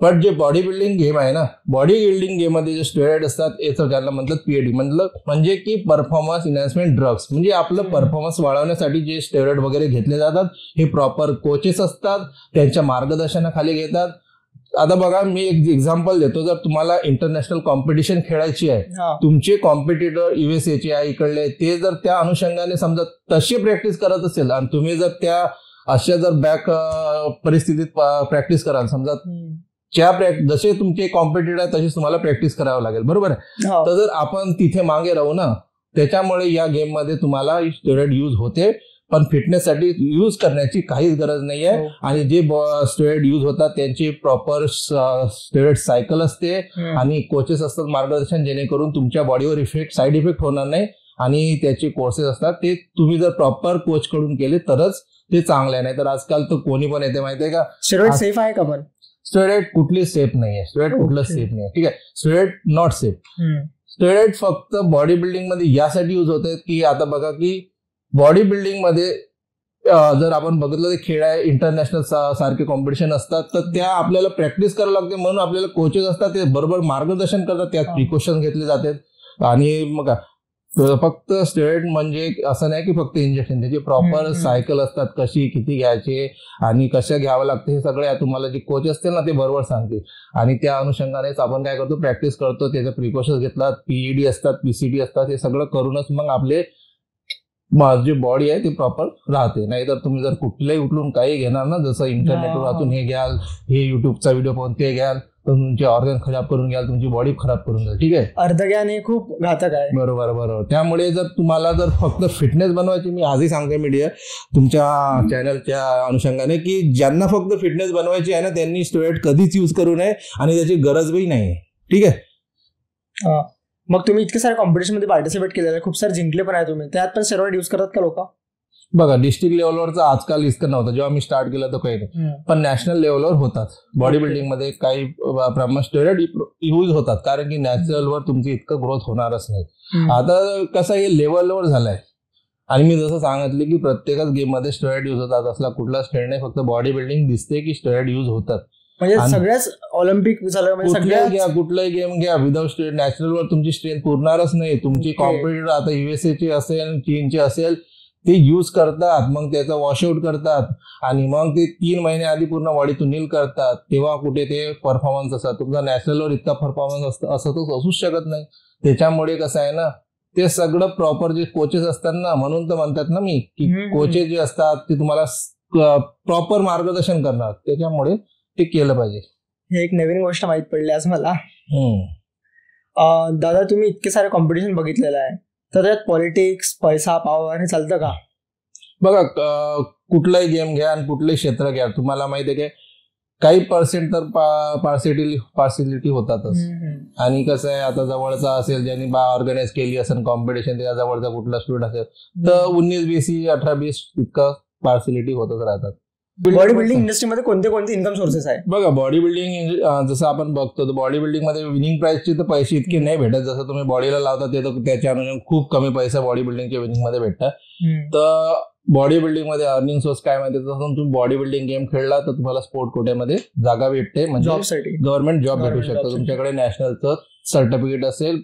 पण जे बॉडी बिल्डिंग गेम आहे ना, बॉडी बिल्डिंग गेम मध्ये जे स्टेरॉइड असतात याचं ज्याला म्हणतात PED, म्हणजे की परफॉर्मन्स इन्हॅन्समेंट ड्रग्स. म्हणजे आपलं परफॉर्मन्स वाढवण्यासाठी जे स्टेरॉइड वगैरे घेतले जातात हे प्रॉपर कोचेस असतात, त्यांच्या मार्गदर्शनाखाली घेतात. आता बघा, मी एक एक्झाम्पल देतो. जर तुम्हाला इंटरनॅशनल कॉम्पिटिशन खेळायची आहे, तुमचे कॉम्पिटिटर USA चे आहे इकडले, ते जर त्या अनुषंगाने समजा तशी प्रॅक्टिस करत असेल आणि तुम्ही जर त्या अशा जर बॅक परिस्थितीत प्रॅक्टिस कराल, समजा जसे तुमचे कॉम्पिटिटर आहे तशीच तुम्हाला प्रॅक्टिस करावं लागेल, बरोबर आहे. तर जर आपण तिथे मागे राहू ना, त्याच्यामुळे या गेम मध्ये तुम्हाला स्टेरॉइड यूज होते, पण फिटनेससाठी यूज करण्याची काहीच गरज नाहीये. आणि जे स्टेरॉइड यूज होतात त्यांची प्रॉपर स्टेरॉइड सायकल असते आणि कोचेस असतात मार्गदर्शन, जेणेकरून तुमच्या बॉडीवर साईड इफेक्ट होणार नाही. आणि त्याचे कोर्सेस असतात, ते तुम्ही जर प्रॉपर कोच कडून केले तरच ते चांगले आहे. नाही तर आजकाल तर कोणी पण येते, माहितीये का, स्टेरॉइड सेफ आहे का? पण स्टेरॉइड कुठली सेफ नाहीये, स्टेरॉइड कुठलं सेफ नाही, ठीक आहे. Steroid not safe. स्टेरॉइड फक्त बॉडी बिल्डिंग मध्ये यासाठी यूज होते की आता बघा की बॉडी बिल्डिंग मध्ये जर आपण बघितलं तर खेळ आहे, इंटरनॅशनल सारखे कॉम्पिटिशन असतात, तर त्या आपल्याला प्रॅक्टिस करावं लागते. म्हणून आपल्याला कोचेस असतात, ते बरोबर मार्गदर्शन करतात, त्यात प्रिकॉशन घेतले जातात. आणि मग फक्त स्टेरॉइड म्हणजे असं नाही की फक्त इंजेक्शन, त्याची प्रॉपर सायकल असतात, कशी किती घ्यायचे आणि कशा घ्यावं लागते, हे सगळे तुम्हाला जे कोच असतील ना ते बरोबर सांगते. आणि त्या अनुषंगानेच आपण काय करतो, प्रॅक्टिस करतो, त्याचे प्रिकॉशन्स घेततात, पीईडी असतात, पीसीडी असतात, हे सगळं करूनच मग आपले जी बॉडी आहे ती प्रॉपर राहते. नाहीतर तुम्ही जर कुठल्याही उठलून काही घेणार ना, जसं इंटरनेटवर वाचून हे घ्याल, हे युट्यूबचा व्हिडिओ पाहून ते घ्याल, तर तुमचे ऑर्गन खराब करून घ्याल, तुमची बॉडी खराब करून घ्याल, ठीक आहे. अर्धज्ञान हे खूप घातक आहे. बरोबर. त्यामुळे जर तुम्हाला जर फक्त फिटनेस बनवायची, मी आजही सांगते मीडिया तुमच्या चॅनलच्या अनुषंगाने, की ज्यांना फक्त फिटनेस बनवायची आहे ना, त्यांनी स्टेरॉइड कधीच यूज करू नये आणि त्याची गरजही नाही, ठीक आहे. मग तुम्ही इतके सारे कॉम्पिटिशन मध्ये पार्टिसिपेट केलेलं, खूप सारे जिंकले पण आहे तुम्ही, त्यात पण स्टेरॉइड यूज करतात का लोक? बघा, डिस्ट्रिक्ट लेवलवरचं आजकाल इतकं नव्हतं, जेव्हा मी स्टार्ट केलं तर काही नाही, पण नॅशनल लेवलवर होतात. बॉडी बिल्डिंग मध्ये काही प्रमाणात स्टेरॉइड यूज होतात, कारण की नॅचरलवर तुमची इतकं ग्रोथ होणारच नाही. आता कसं हे लेवलवर झालंय, आणि मी जसं सांगितलं की प्रत्येकच गेम मध्ये स्टेरॉइड यूज होतात, असला कुठलाच खेळ नाही, फक्त बॉडी बिल्डिंग दिसते की स्टेरॉइड यूज होतात. म्हणजे सगळ्याच ऑलिम्पिक कुठलाही गेम घ्या, विदाउट स्टेरॉइड नॅचरलवर तुमची स्ट्रेंथ पुरणारच नाही. तुमची कॉम्पिटिटर आता USA ची असेल, चीनची असेल, ते यूज करतात, मग त्याचा वॉशआउट करतात आणि मग ते 3 महिने आधी पूर्ण बॉडीतून नील करतात, तेव्हा कुठे ते परफॉर्मन्स असतात. तुमचा नॅशनलवर इतका परफॉर्मन्स असं तर असूच शकत नाही. त्याच्यामुळे कसं आहे ना, ते सगळं प्रॉपर जे कोचेस असतात ना, म्हणून तर म्हणतात ना मी की कोचेस जे असतात ते तुम्हाला प्रॉपर मार्गदर्शन करणार, त्याच्यामुळे ते केलं पाहिजे. हे एक नवीन गोष्ट माहित पडली आज मला. दादा, तुम्ही इतके सारे कॉम्पिटिशन बघितलेलं आहे, तर त्यात पॉलिटिक्स, पैसा, पॉवर हे चालतं का? बघा, कुठलाही गेम घ्या आणि कुठलंही क्षेत्र घ्या, तुम्हाला माहिती आहे की काही पर्सेंट तर पार्सिलिटी होतातच. आणि कसं आहे, आता जवळचा असेल, ज्यांनी ऑर्गनाईज केली असेल कॉम्पिटिशन, त्याच्या जवळचा कुठला स्टुडंट असेल, तर 19-20, 18-20 इतकं पार्सिलिटी होतच राहतात. बॉडी बिल्डिंग इंडस्ट्रीमध्ये कोणते इन्कम सोर्सेस आहे? बघा, बॉडी बिल्डिंग जसं आपण बघतो, तर बॉडी बिल्डिंग मध्ये विनिंग प्राइसचे तर पैसे इतके नाही भेटत. जसं तुम्ही बॉडीला लावता ते तर त्याच्या अनुसार खूप कमी पैसा बॉडी बिल्डिंगच्या विनिंग मध्ये भेटतात. तर बॉडी बिल्डिंग मध्ये अर्निंग सोर्स काय माहिती, जसं तुम्ही बॉडी बिल्डिंग गेम खेळला तर तुम्हाला स्पोर्ट कोट्यामध्ये जागा भेटते, म्हणजे गव्हर्नमेंट जॉब भेटू शकतो. तुमच्याकडे नॅशनलचं सर्टिफिकेट असेल,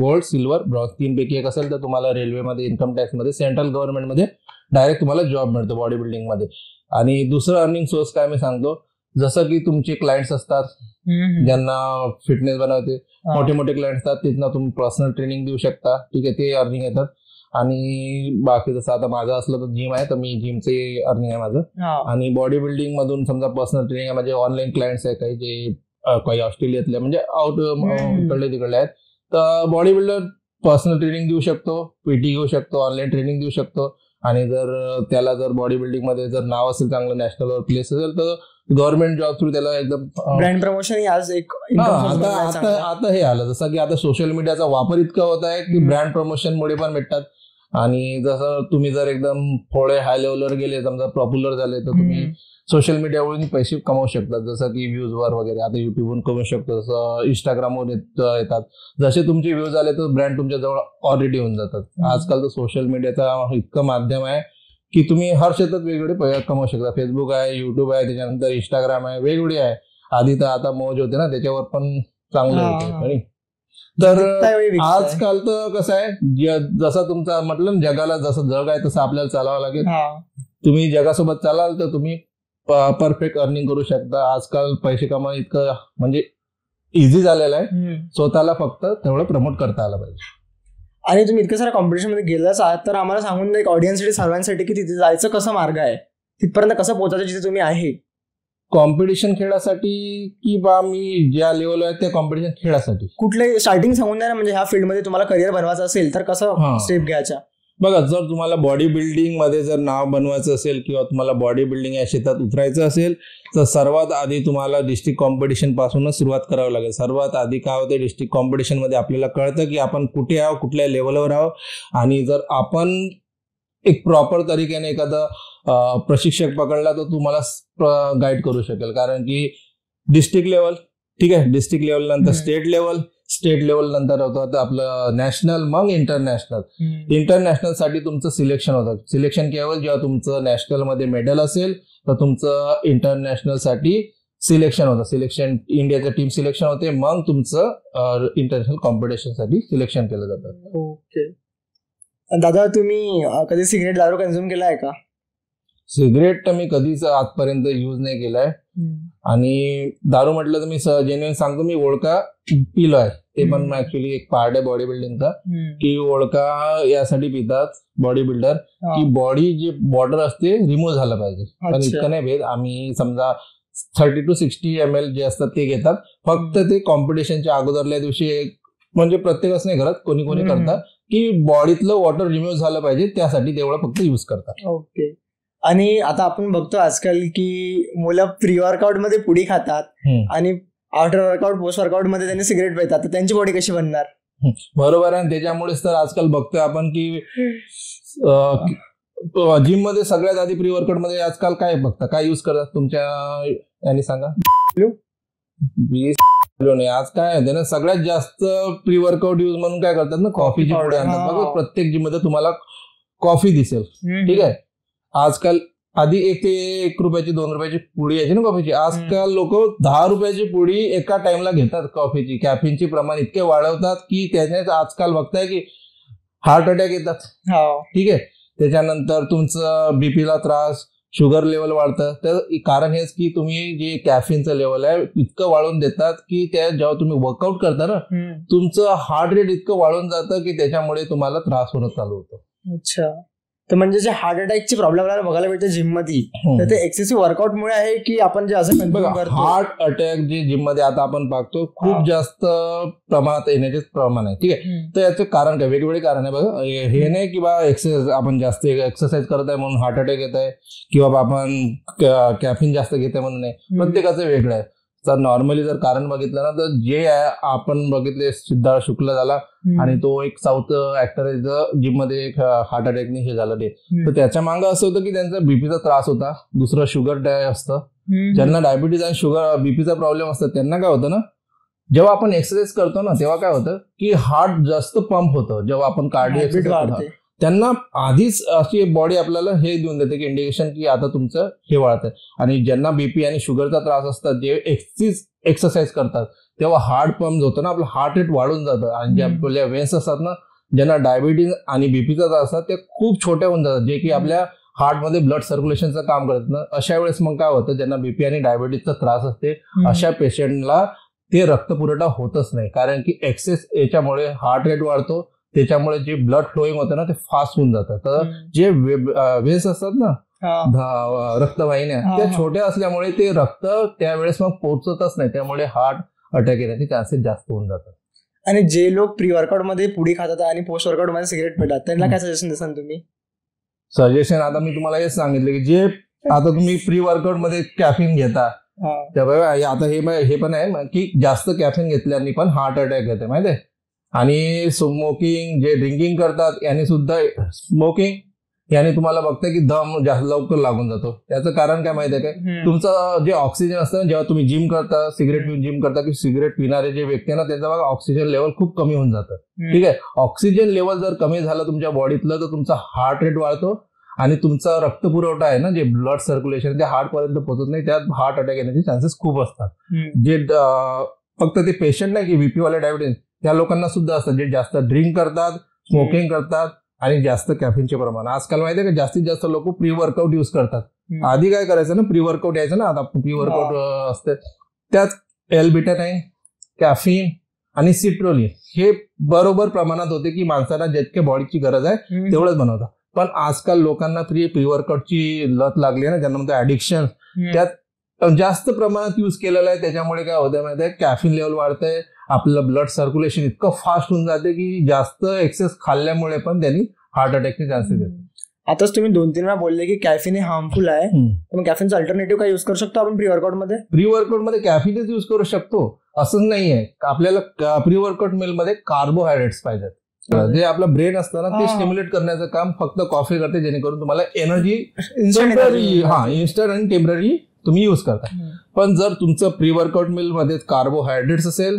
गोल्ड, सिल्वर, ब्रॉन्झ 3 पैकी एक असेल, तर तुम्हाला रेल्वेमध्ये, इन्कम टॅक्स मध्ये, सेंट्रल गव्हर्नमेंटमध्ये डायरेक्ट तुम्हाला जॉब मिळतो बॉडी बिल्डिंग मध्ये. आणि दुसरं अर्निंग सोर्स काय मी सांगतो, जसं की तुमचे क्लायंट्स असतात ज्यांना फिटनेस बनवते, मोठे क्लायंट्स असतात, तिथनं तुम्ही पर्सनल ट्रेनिंग देऊ शकता, ठीक आहे, ते अर्निंग येतात. आणि बाकी जसं आता माझं असलं तर जिम आहे, तर मी जिमचे अर्निंग आहे माझं. आणि बॉडी बिल्डिंग मधून समजा पर्सनल ट्रेनिंग आहे, म्हणजे ऑनलाईन क्लायंट्स आहे काही, जे काही ऑस्ट्रेलियातले म्हणजे इकडले तिकडले आहेत, तर बॉडी बिल्डर पर्सनल ट्रेनिंग देऊ शकतो, पीटी घेऊ शकतो, ऑनलाईन ट्रेनिंग देऊ शकतो. आणि जर त्याला जर बॉडी बिल्डिंग मध्ये जर नाव असेल, चांगलं नॅशनल प्लेस असेल, तर गव्हर्नमेंट जॉब थ्रू त्याला एकदम ब्रँड प्रमोशन आज एक आता हे आलं, जसं की आता सोशल मीडियाचा वापर इतका होत आहे की ब्रँड प्रमोशनमुळे पण भेटतात. आणि जसं तुम्ही जर एकदम थोडे हाय लेवलवर गेले, समजा पॉप्युलर झाले, तर तुम्ही सोशल मीडियावरून पैसे कमवू शकतात, जसं की व्ह्यूजवर वगैरे. आता युट्यूबवरून कमवू शकतो, जसं इंस्टाग्रामवर येतात. जसे तुमचे व्ह्यूज आले तर ब्रँड तुमच्या जवळ ऑलरेडी होऊन जातात. आजकाल तर सोशल मीडियाचा इतकं माध्यम आहे की तुम्ही हर क्षेत्रात वेगवेगळे कमवू शकता. फेसबुक आहे, युट्यूब आहे, त्याच्यानंतर इंस्टाग्राम आहे, वेगवेगळी आहे. आधी तर आता मौज होते ना, त्याच्यावर पण चांगलं होते. तर आजकाल तर कसं आहे, जसं तुमचा म्हटलं ना, जगाला जसं जग आहे तसं आपल्याला चालावं लागेल. तुम्ही जगासोबत चालाल तर तुम्ही परफेक्ट अर्निंग करू शकता. आजकाल पैसे कमावणं इतकं म्हणजे इझी झालेलं आहे, स्वतःला फक्त तेवढं प्रमोट करता आलं पाहिजे. आणि तुम्ही इतक्या साऱ्या कॉम्पिटिशन मध्ये गेलाच आहात, तर आम्हाला सांगून द्या एक ऑडियन्ससाठी, सर्वांसाठी, की तिथे जायचं कसं मार्ग आहे? तिथपर्यंत कसं पोहोचायचं जिथे तुम्ही आहे? कॉम्पिटिशन खेळासाठी की बा मी ज्या लेवल आहे त्या कॉम्पिटिशन खेळासाठी? कुठले स्टार्टिंग सांगून द्या ना, म्हणजे ह्या फील्डमध्ये तुम्हाला करिअर बनवायचं असेल तर कसं स्टेप घ्यायच्या? बघा, जर तुम्हाला बॉडी बिल्डिंग मध्ये जर नाव बनवायचं असेल किंवा तुम्हाला बॉडी बिल्डिंग या क्षेत्रात उतरायचं असेल तर सर्वात आधी तुम्हाला डिस्ट्रिक्ट कॉम्पिटिशन पासूनच सुरुवात करावी लागेल. सर्वात आधी काय होते, डिस्ट्रिक्ट कॉम्पिटिशन मध्ये आपल्याला कळतं की आपण कुठे आहोत, कुठल्या लेवलवर आहोत. आणि जर आपण एक प्रॉपर तरीक्याने एखादा प्रशिक्षक पकडला तर तुम्हाला गाईड करू शकेल. कारण की डिस्ट्रिक्ट लेवल, ठीक आहे, डिस्ट्रिक्ट लेवल नंतर स्टेट लेवल, स्टेट लेवल नंतर होतं आपलं नॅशनल, मग इंटरनॅशनल. इंटरनॅशनल साठी तुमचं सिलेक्शन होतं. सिलेक्शन केवळ जेव्हा तुमचं नॅशनल मध्ये मेडल असेल तर तुमचं इंटरनॅशनल साठी सिलेक्शन होतं. सिलेक्शन इंडियाचं टीम सिलेक्शन होते, मग तुमचं इंटरनॅशनल कॉम्पिटिशन साठी सिलेक्शन केलं जातं. ओके दादा, तुम्ही कधी सिगरेट दारू कन्झ्युम केला आहे का? सिगरेट तर मी कधीच आजपर्यंत यूज नाही केलाय. आणि दारू म्हटलं तर मी जेन्युइन सांगतो, मी ओळखा पिलो आहे. ते पण ऍक्च्युअली एक पार्ट आहे बॉडी बिल्डिंगचा, की ओळखा यासाठी पितात बॉडी बिल्डर की बॉडी जे बॉर्डर असते रिमूव्ह झालं पाहिजे. पण इतकं नाही भेद. आम्ही समजा 30 to 60 ml जे असतात ते घेतात. फक्त ते कॉम्पिटिशनच्या अगोदरल्या दिवशी, म्हणजे प्रत्येकच नाही करत, कोणी कोणी करतात की बॉडीतलं वॉटर रिमूव्ह झालं पाहिजे त्यासाठी तेवढं फक्त यूज करतात. ओके. आणि आता आपण बघतो आजकाल की मुलं प्री वर्कआउट मध्ये पुडी खातात आणि आफ्टर वर्कआउट, पोस्ट वर्कआउट मध्ये त्यांनी सिगरेट पितात, तर त्यांची बॉडी कशी बनणार? बरोबर आहे. त्याच्यामुळेच तर आजकाल बघतोय आपण की जिम मध्ये सगळ्यात आधी प्री वर्कआउट मध्ये आजकाल काय बघता, काय यूज करतात तुमच्या यांनी सांगा? आज काय आहे ना, सगळ्यात जास्त प्री वर्कआउट यूज म्हणून काय करतात ना, कॉफीची पुडी आणतात. बघा, प्रत्येक जिम मध्ये तुम्हाला कॉफी दिसेल, ठीक आहे. आजकाल आधी 1 ते 1 रुपयाची 2 रुपयाची पुडी यायची ना कॉफीची. आजकाल लोक 10 रुपयाची पुडी एका टाइमला घेतात कॉफीची. कॅफिनचे प्रमाण इतके वाढवतात की त्याच्यात आजकाल बघताय की हार्ट अटॅक येतात, ठीक आहे. त्याच्यानंतर तुमचं बीपीला त्रास, शुगर लेवल वाढतं. तर कारण हेच की तुम्ही जे कॅफिनचं लेवल आहे इतकं वाढवून देतात की त्या जेव्हा तुम्ही वर्कआउट करता ना, तुमचं हार्ट रेट इतकं वाढून जातं की त्याच्यामुळे तुम्हाला त्रास होणं चालू होतो. अच्छा, तर म्हणजे जे हार्ट अटॅकची प्रॉब्लेम आपल्याला बघायला भेटते जिम मध्ये, तर ते एक्सेसिव्ह वर्कआउट मुळे आहे की आपण जे असं हार्ट अटॅक जे जिम मध्ये आता आपण पाहतो खूप जास्त प्रमाणात येण्याचे प्रमाण आहे, ठीक आहे. तर याचे कारण काय, वेगवेगळे कारण आहे. बघा, हे नाही की बा एक्सरसाइज आपण जास्त एक्सरसाइज करत आहे म्हणून हार्ट अटॅक येत आहे किंवा आपण कॅफिन जास्त घेत आहे म्हणून नाही. प्रत्येकाचं वेगळं आहे. तर नॉर्मली जर कारण बघितलं ना, तर जे आहे आपण बघितले सिद्धार्थ शुक्ला झाला आणि तो एक साऊथ ऍक्टर आहे, जिम मध्ये एक हार्ट अटॅकने हे झालं ते. तर त्याच्या मागं असं होतं की त्यांचा बीपीचा त्रास होता. दुसरं शुगर असतं. ज्यांना डायबिटीज आणि शुगर बीपीचा प्रॉब्लेम असतात त्यांना काय होतं ना, जेव्हा आपण एक्सरसाइज करतो ना तेव्हा काय होतं की हार्ट जास्त पंप होतं. जेव्हा आपण कार्डिओ एक्सरसाइज, त्यांना आधीच अशी बॉडी आपल्याला हे देऊन देते की इंडिकेशन की आता तुमचं हे वाढतंय. आणि ज्यांना बीपी आणि शुगरचा त्रास असतात, जे एक्सरसाइज करतात तेव्हा हार्ट पंप होतं ना, आपलं हार्ट रेट वाढून जातं. आणि जे आपल्या वेन्स असतात ना, ज्यांना डायबिटीज आणि बीपीचा त्रास असतात ते खूप छोट्या होऊन जातात, जे की आपल्या हार्टमध्ये ब्लड सर्क्युलेशनचं काम करत ना. अशा वेळेस मग काय होतं, ज्यांना बीपी आणि डायबिटीजचा त्रास असते अशा पेशंटला ते रक्तपुरवठा होतच नाही. कारण की एक्सेस याच्यामुळे हार्ट रेट वाढतो, त्याच्यामुळे जे ब्लड फ्लोईंग होतं ना ते फास्ट होऊन जातं. तर जे वेन्स असतात ना, रक्तवाहिन्या, त्या छोट्या असल्यामुळे ते रक्त त्यावेळेस मग पोहोचतच नाही, त्यामुळे हार्ट अटॅक येण्याचे चान्सेस जास्त होऊन जातात. आणि जे लोक प्री वर्कआउट मध्ये पुडी खातात आणि पोस्ट वर्कआउट मध्ये सिगरेट पितात, त्यांना काय सजेशन देसाल तुम्ही? सजेशन आता मी तुम्हाला हेच सांगितलं की जे आता तुम्ही प्री वर्कआउट मध्ये कॅफिन घेता, आता हे पण आहे की जास्त कॅफिन घेतल्याने पण हार्ट अटॅक येते, माहिती आहे. आणि स्मोकिंग, जे ड्रिंकिंग करतात यांनी सुद्धा, स्मोकिंग याने तुम्हाला बघताय की दम जास्त लवकर लागून जातो. त्याचं कारण काय माहिती आहे काय, तुमचं जे ऑक्सिजन असतं ना, जेव्हा तुम्ही जिम करता, सिगरेट पिऊन जिम करता की सिगरेट पिणारे जे व्यक्ती ना, त्यांचा बघा ऑक्सिजन लेवल खूप कमी होऊन जातं, ठीक आहे. ऑक्सिजन लेवल जर कमी झालं तुमच्या बॉडीतलं तर तुमचा हार्ट रेट वाढतो आणि तुमचा रक्तपुरवठा आहे ना, जे ब्लड सर्क्युलेशन ते हार्ट पर्यंत पोहोचत नाही, त्यात हार्ट अटॅक येण्याचे चान्सेस खूप असतात. जे फक्त ते पेशंट नाही की बीपी वाले, डायबिटीज, त्या लोकांना सुद्धा असतात जे जास्त ड्रिंक करतात, स्मोकिंग करतात आणि जास्त कॅफिनचे प्रमाण. आजकाल माहिती आहे का, जास्तीत जास्त लोक प्री वर्कआउट यूज करतात. आधी काय करायचं ना, प्री वर्कआउट यायचं ना, आता प्री वर्कआउट असते त्यात L-Beta-9, कॅफिन आणि सिट्रोलिन हे बरोबर प्रमाणात होते की माणसाला जितके बॉडीची गरज आहे तेवढंच बनवतात. पण आजकाल लोकांना प्री वर्कआउटची लत लागली आहे ना, ज्यांना म्हणतो ऍडिक्शन, त्यात जास्त प्रमाणात यूज केलेला आहे. त्याच्यामुळे काय होतं माहिती आहे, कॅफिन लेवल वाढतंय, आपलं ब्लड सर्क्युलेशन इतकं फास्ट होऊन जाते की जास्त एक्सेस खाल्ल्यामुळे पण त्यांनी हार्ट अटॅकचे चान्सेस येतात. आताच तुम्ही 2-3 वेळा बोलले की कॅफिन हे हार्मफुल आहे, मग कॅफिनचं अल्टरनेटिव्ह काय यूज करू शकतो आपण प्री वर्कआउट मध्ये? प्री वर्कआउट मध्ये कॅफिनच यूज करू शकतो असं नाहीये. आपल्याला प्री वर्कआउट मिल मध्ये कार्बोहायड्रेट्स पाहिजेत. जे आपलं ब्रेन असतं ना, ते स्टिम्युलेट करण्याचं काम फक्त कॉफी करते, जेणेकरून तुम्हाला एनर्जी इन्स्टंट आणि टेम्पररी तुम्ही यूज करता. पण जर तुमचं प्री वर्कआउट मिल मध्ये कार्बोहायड्रेट्स असेल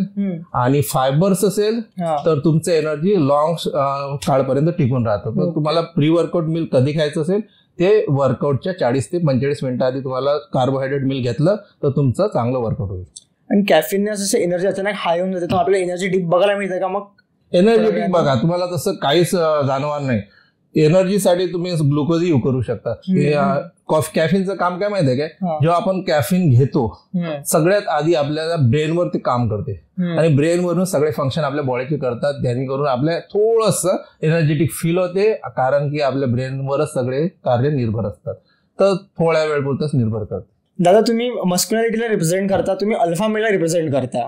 आणि फायबर्स असेल तर तुमचं एनर्जी लॉंग काळपर्यंत टिकून राहतं. तर तुम्हाला प्री वर्कआउट मिल कधी खायचं असेल, ते वर्कआउटच्या 40 ते 45 मिनिटं आधी तुम्हाला कार्बोहायड्रेट मिल घेतलं तर तुमचं चांगलं वर्कआउट होईल. आणि कॅफिनने असं एनर्जी अचानक हाय होऊन जाते, तर आपल्याला एनर्जी डिप बघायला मिळते का? मग एनर्जेटिक बघा, तुम्हाला तसं काहीच जाणवणार नाही. एनर्जीसाठी तुम्ही ग्लुकोज यूज करू शकता. कॅफिनचं काम काय माहितीये काय, जेव्हा आपण कॅफिन घेतो सगळ्यात आधी आपल्याला ब्रेनवर ते काम करते आणि ब्रेनवरून सगळे फंक्शन आपल्या बॉडीचे करतात, जेणेकरून आपल्या थोडस एनर्जेटिक फील होते, कारण की आपल्या ब्रेनवरच सगळे कार्य निर्भर असतात. तर थोड्या वेळ पुरतच निर्भर करतात. दादा, तुम्ही मस्क्युलॅरिटीला रिप्रेझेंट करता, तुम्ही अल्फा मेलला रिप्रेझेंट करता.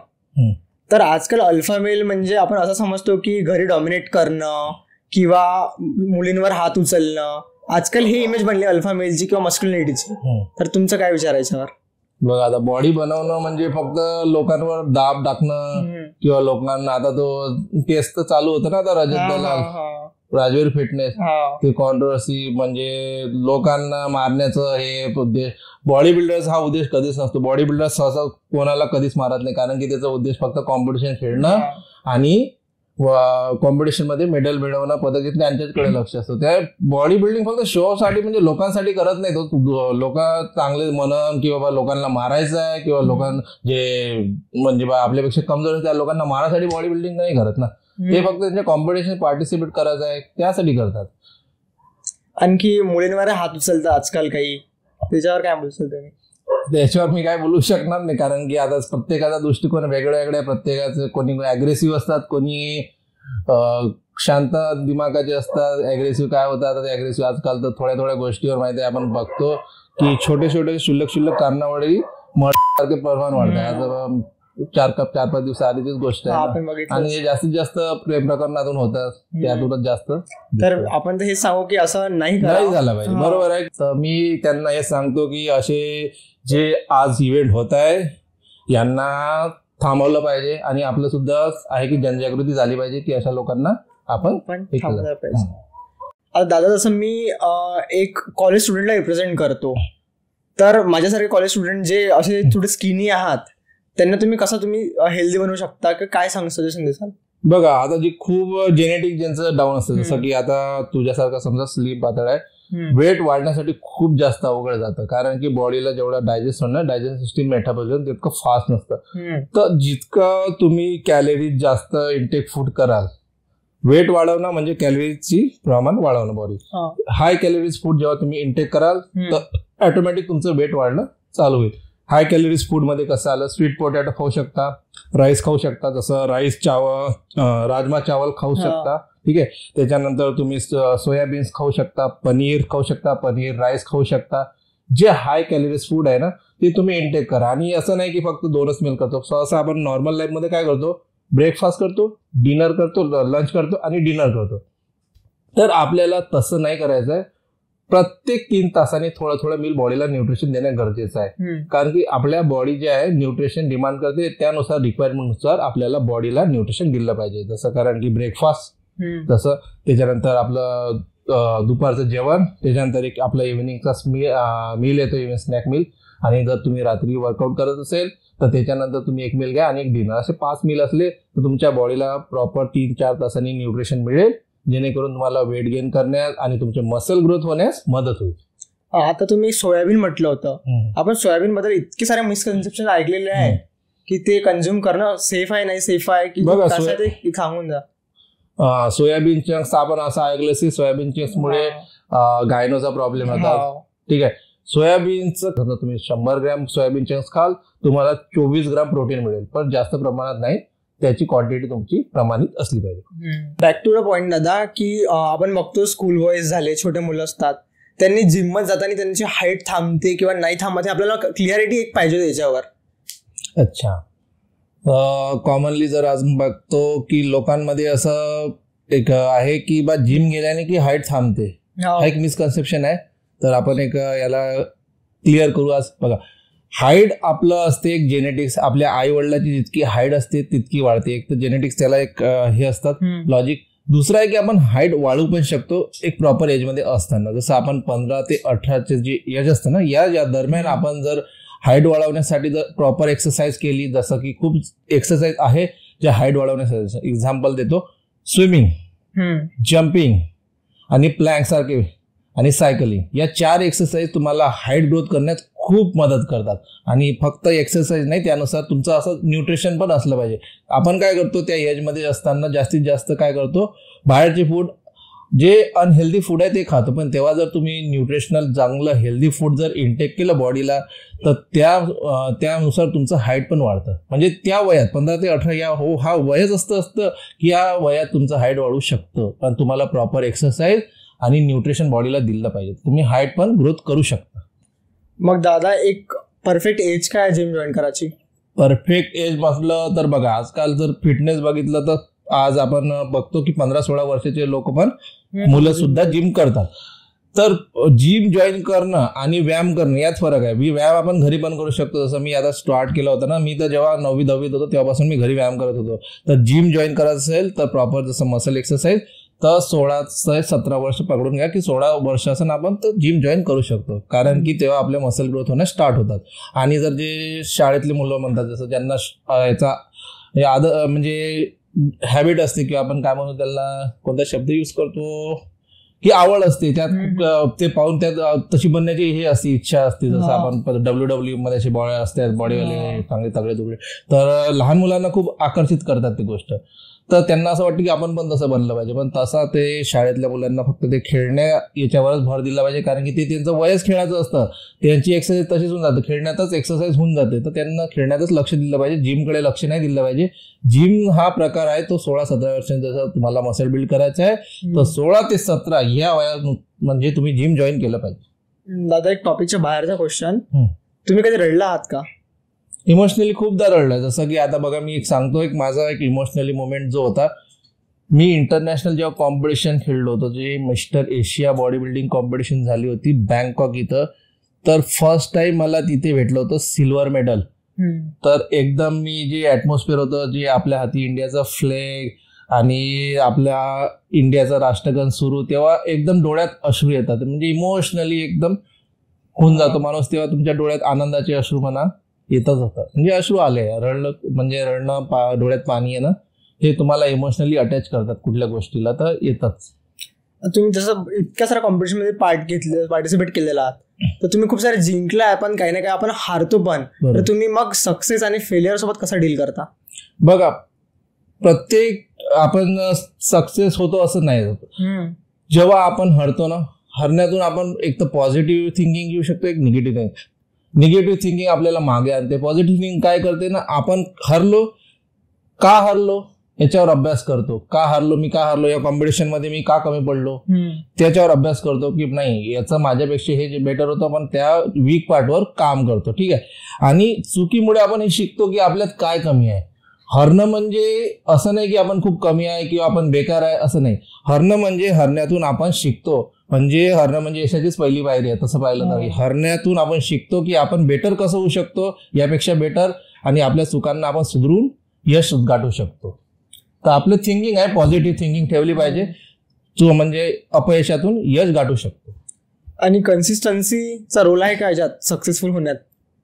तर आजकाल अल्फा मेल म्हणजे आपण असं समजतो की घरी डॉमिनेट करणं किंवा मुलींवर हात उचलणं, आजकाल ही इमेज बनली अल्फा मेलची किंवा मस्क्युलिनिटीची. तर तुमचं काय विचार आहे याच्यावर? बघा, आता बॉडी बनवणं म्हणजे फक्त लोकांवर दाब टाकणं किंवा लोकांना, आता तो केस तर चालू होतं ना आता रजत दलाल, राजवीर फिटनेस, ते कॉन्ट्रोवर्सी म्हणजे लोकांना मारण्याचं हे उद्देश. बॉडी बिल्डर्स हा उद्देश कधीच नसतो. बॉडी बिल्डर सहसा कोणाला कधीच मारत नाही, कारण की त्याचा उद्देश फक्त कॉम्पिटिशन खेळणं आणि कॉम्पिटिशन मध्ये मेडल मिळवणं, पदक घेतलं, यांच्याकडे लक्ष असतं. त्या बॉडी बिल्डिंग फक्त शो साठी म्हणजे लोकांसाठी करत नाही. तो लोक चांगले म्हणून की बाबा लोकांना मारायचं आहे किंवा लोकांना जे म्हणजे आपल्यापेक्षा कमजोर त्या लोकांना मारायसाठी बॉडी बिल्डिंग नाही करत ना, ते फक्त त्यांच्या कॉम्पिटिशन पार्टिसिपेट करायचं आहे त्यासाठी करतात. आणखी मुलींवर हात उचलतात आजकाल काही, त्याच्यावर काय बोलतो तुम्ही? त्याच्यावर मी काय बोलू शकणार नाही, कारण की आता प्रत्येकाचा दृष्टिकोन वेगळ्या वेगळ्या, प्रत्येकाचं कोणी अग्रेसिव्ह असतात, कोणी शांत दिमागाचे असतात. अग्रेसिव्ह काय होतात, आता अग्रेसिव्ह आजकाल तर थोड्या थोड्या गोष्टीवर माहिती आहे, आपण बघतो की छोटे छोटे शुल्लक कारणावरही मर्डरसारखे प्रमाण वाढतात. आता 4-5 दिवस आधीचीच गोष्ट आहे, आणि हे जास्तीत जास्त प्रेम प्रकरणातून होतात, त्यातूनच जास्त. तर आपण तर हे सांगू की असं नाही झालं पाहिजे. बरोबर आहे. तर मी त्यांना हे सांगतो की असे जे आज इव्हेंट होत आहे यांना थांबवलं पाहिजे, आणि आपलं सुद्धा आहे की जनजागृती झाली पाहिजे की अशा लोकांना आपण थांबवलं पाहिजे. आता दादा, जसं मी एक कॉलेज स्टुडंटला रिप्रेझेंट करतो, तर माझ्यासारखे कॉलेज स्टुडंट जे असे थोडे स्किनी आहात, त्यांना तुम्ही हेल्दी बनवू शकता, काय सजेशन देसाल? बघा, आता जी खूप जेनेटिक ज्यांचं डाऊन असतं, जसं की आता तुझ्यासारखा समजा स्लीप पातळ आहे, वेट वाढण्यासाठी खूप जास्त अवघड जातं, कारण की बॉडीला जेवढा डायजेस्ट होणं, डायजेस्ट सिस्टीम मेटाबॉलिझम तितकं फास्ट नसतं. तर जितकं तुम्ही कॅलरीज जास्त इंटेक फूड कराल, वेट वाढवणं म्हणजे कॅलरीजची प्रमाण वाढवणं. बॉडी हाय कॅलरीज फूड जेव्हा तुम्ही इंटेक कराल तर ऑटोमॅटिक तुमचं वेट वाढणं चालू होईल. हाय कॅलरीज फूड मध्ये कसं आलं, स्वीट पोटॅटो खाऊ शकता, राईस खाऊ शकता, जसं राईस राजमा चावल खाऊ शकता, ठीक आहे. त्याच्यानंतर तुम्ही सोयाबीन्स खाऊ शकता, पनीर खाऊ शकता, पनीर राईस खाऊ शकता. जे हाय कॅलरीज फूड आहे ना ते तुम्ही इंटेक करा. आणि असं नाही की फक्त 2च मील करतो. सहसा आपण नॉर्मल लाईफ मध्ये काय करतो, ब्रेकफास्ट करतो, डिनर करतो, लंच करतो आणि डिनर करतो. तर आपल्याला तसं नाही करायचं आहे. प्रत्येक 3 तासांनी थोडं मील बॉडीला न्यूट्रिशन देणं गरजेचं आहे, कारण की आपल्या बॉडी जे आहे न्यूट्रिशन डिमांड करते, त्यानुसार रिक्वायरमेंटनुसार आपल्याला बॉडीला न्यूट्रिशन दिलं पाहिजे. जसं कारण की ब्रेकफास्ट, तसं त्याच्यानंतर आपलं दुपारचं जेवण, त्याच्यानंतर एक आपला इव्हिनिंगचा मील येतो, इव्हिनिंग स्नॅक मील, आणि जर तुम्ही रात्री वर्कआउट करत असेल तर त्याच्यानंतर तुम्ही एक मील घ्या आणि एक डिनर. असे 5 मील असले तर तुमच्या बॉडीला प्रॉपर 3-4 तासांनी न्यूट्रिशन मिळेल, जेणेकरून तुम्हाला वेट गेन करण्यास आणि तुमचे मसल ग्रोथ होण्यास मदत होईल. आता तुम्ही सोयाबीन म्हटलं होतं, आपण सोयाबीन बद्दल इतके सारे मिसकन्सेप्शन ऐकलेले आहे की ते कंझ्युम करणं सेफ आहे, नाही सेफ आहे की सांगून द्या. सोयाबीन चंक्स आपण असं ऐकलं की सोयाबीन चंक्स मुळे गायनोचा प्रॉब्लेम होता, ठीक आहे. सोयाबीनचं तुम्ही 100 ग्रॅम सोयाबीन चंक्स खाल, तुम्हाला 24 ग्राम प्रोटीन मिळेल, पण जास्त प्रमाणात नाही. त्याची क्वांटिटी तुमची प्रमाणित असली पाहिजे. बॅक टू द पॉइंट दादा, की आपण बघतो स्कूल बॉयज झाले, छोटे मुलं असतात, त्यांनी जिममध्ये जाताना त्यांची हाईट थांबते किंवा नाही थांबते, आपल्याला क्लिअरिटी एक पाहिजे त्याच्यावर. अच्छा, कॉमनली जर आज बघतो की लोकांमध्ये असं एक आहे की बा जिम गेल्याने की हाईट थांबते, हा एक मिसकन्सेप्शन आहे. तर आपण एक याला क्लिअर करू. आज बघा, हाईट आपलं असते एक जेनेटिक्स, आपल्या आई वडिलांची जितकी हाईट असते तितकी वाढते. एक तर जेनेटिक्स त्याला एक हे असतात लॉजिक. दुसरं आहे की आपण हाईट वाढवू पण शकतो एक प्रॉपर एजमध्ये असताना. जसं आपण 15 ते 18चे जे एज असतं ना, या दरम्यान आपण जर हाईट वाढवण्यासाठी जर प्रॉपर एक्सरसाइज केली, जसं की खूप एक्सरसाइज आहे ज्या हाईट वाढवण्यासाठी. एक्झाम्पल देतो, स्विमिंग, जम्पिंग आणि प्लँक सारखे आणि सायकलिंग, या 4 एक्सरसाइज तुम्हाला हाईट ग्रोथ करण्यात खूप मदत करतात. आणि फक्त एक्सरसाइज नाही, त्यानुसार तुमचं असं न्यूट्रिशन पण असलं पाहिजे. आपण काय करतो त्या एजमध्ये असताना जास्तीत जास्त काय करतो, बाहेरचे फूड जे अनहेल्दी फूड आहे ते खातो. पण तेव्हा जर तुम्ही न्यूट्रिशनल चांगलं हेल्दी फूड जर इंटेक केलं बॉडीला, तर त्यानुसार तुमचं हाईट पण वाढतं. म्हणजे त्या वयात 15 ते 18 हा वयच असतं की या वयात तुमचं हाईट वाढू शकतं. पण तुम्हाला प्रॉपर एक्सरसाइज आणि न्यूट्रिशन बॉडीला दिलं पाहिजे, तुम्ही हाईट पण ग्रोथ करू शकता. मग दादा, एक परफेक्ट एज काय जिम जॉईन करायची? परफेक्ट एज म्हटलं तर बघा, आजकाल जर फिटनेस बघितलं तर आज आपण बघतो की 15-16 वर्षाचे लोक पण, मुलं सुद्धा जिम करतात. तर जिम जॉईन करणं आणि व्यायाम करणं यात फरक आहे. व्यायाम आपण घरी पण करू शकतो. जसं मी आता स्टार्ट केलं होतं ना, मी तर जेव्हा 9वी-10वीत होतो तेव्हापासून मी घरी व्यायाम करत होतो. तर जिम जॉईन करायचं असेल तर प्रॉपर जसं मसल एक्सरसाइज, तर 16 ते 17 वर्ष पकडून घ्या की 16 वर्षापासून आपण तर जिम जॉईन करू शकतो. कारण की तेव्हा आपल्या मसल ग्रोथ होणं स्टार्ट होतात. आणि जर जे शाळेतले मुलं म्हणतात, जसं ज्यांना याचा म्हणजे हॅबिट असते किंवा आपण काय म्हणतो त्याला, कोणता शब्द यूज करतो, की आवड असते त्यात, ते पाहून त्यात तशी बनण्याची हे असते, इच्छा असते. जसं आपण WWE मध्ये असे बॉडी असतात, बॉडीवाले चांगले तगडे तुगडे, तर लहान मुलांना खूप आकर्षित करतात ती गोष्ट. तर त्यांना असं वाटतं की आपण पण तसं बनलं पाहिजे. पण तसा ते शाळेतल्या मुलांना फक्त ते खेळण्या याच्यावरच भर दिला पाहिजे. कारण की ते त्यांचं वयच खेळायचं असतं, त्यांची एक्सरसाइज तशीच होऊन जाते, खेळण्यातच एक्सरसाइज होऊन जाते. तर त्यांना खेळण्यातच लक्ष दिलं पाहिजे, जिमकडे लक्ष नाही दिलं पाहिजे. जिम हा प्रकार आहे तो 16-17 वर्षांचा. जसं तुम्हाला मसल बिल्ड करायचं आहे तर 16 ते 17 या वयात म्हणजे तुम्ही जिम जॉईन केलं पाहिजे. दादा, एक टॉपिकच्या बाहेरचा क्वेश्चन, तुम्ही कधी रडला आहात का? इमोशनली खूपदा रडलाय. जसं की आता बघा, मी एक सांगतो, एक माझा एक इमोशनली मोमेंट जो होता, मी इंटरनॅशनल जेव्हा कॉम्पिटिशन खेळलो होतो, जे mister Asia body building competition झाली होती बँकॉक इथं, तर फर्स्ट टाइम मला तिथे भेटलं होतं सिल्वर मेडल. तर एकदम मी जे ॲटमॉस्फिअर होतं, जे आपल्या हाती इंडियाचा फ्लॅग आणि आपल्या इंडियाचा राष्ट्रगान सुरू, तेव्हा एकदम डोळ्यात अश्रू येतात. म्हणजे इमोशनली एकदम होऊन जातो माणूस. तेव्हा तुमच्या डोळ्यात आनंदाचे अश्रू म्हणा येतच होतं. म्हणजे अश्रू आले, रडणं डोळ्यात पाणी येणं, हे तुम्हाला इमोशनली अटॅच करतात कुठल्या गोष्टीला, तर येतच. तुम्ही जसं इतक्या साऱ्या कॉम्पिटिशनमध्ये पार्टिसिपेट केलेला आहात, तर तुम्ही खूप सारे जिंकलाय, पण काही ना काही आपण हारतो पण. तर तुम्ही मग सक्सेस आणि फेलियर सोबत कसं डील करता? बघा, प्रत्येक आपण सक्सेस होतो असं नाही होत. जेव्हा आपण हरतो ना, हरण्यातून आपण एक तर पॉझिटिव्ह थिंकिंग घेऊ शकतो, एक निगेटिव्ह थिंकिंग आपल्याला मागे आणते. पॉझिटिव्ह थिंकिंग काय करते ना, आपण हरलो, का हरलो याच्यावर अभ्यास करतो. का हरलो, या कॉम्पिटिशनमध्ये मी का कमी पडलो, त्याच्यावर अभ्यास करतो की नाही याचं माझ्यापेक्षा हे जे बेटर होतं, आपण त्या वीक पार्टवर काम करतो. ठीक आहे. आणि चुकीमुळे आपण हे शिकतो की आपल्यात काय कमी आहे. हरणं म्हणजे असं नाही की आपण खूप कमी आहे किंवा आपण बेकार आहे, असं नाही. हरणं म्हणजे हरण्यातून आपण शिकतो. म्हणजे हरणं म्हणजे यशाचीच पहिली पायरी आहे तसं पाहिलं तर. हरण्यातून आपण शिकतो की आपण बेटर कसं होऊ शकतो, यापेक्षा बेटर, आणि आपल्या चुकांना आपण सुधारून यश गाठू शकतो. तर आपलं थिंकिंग आहे, पॉझिटिव्ह थिंकिंग ठेवली पाहिजे, जो म्हणजे अपयशातून यश गाठू शकतो. आणि कन्सिस्टन्सीचा रोल आहे का याच्यात सक्सेसफुल होण्यात?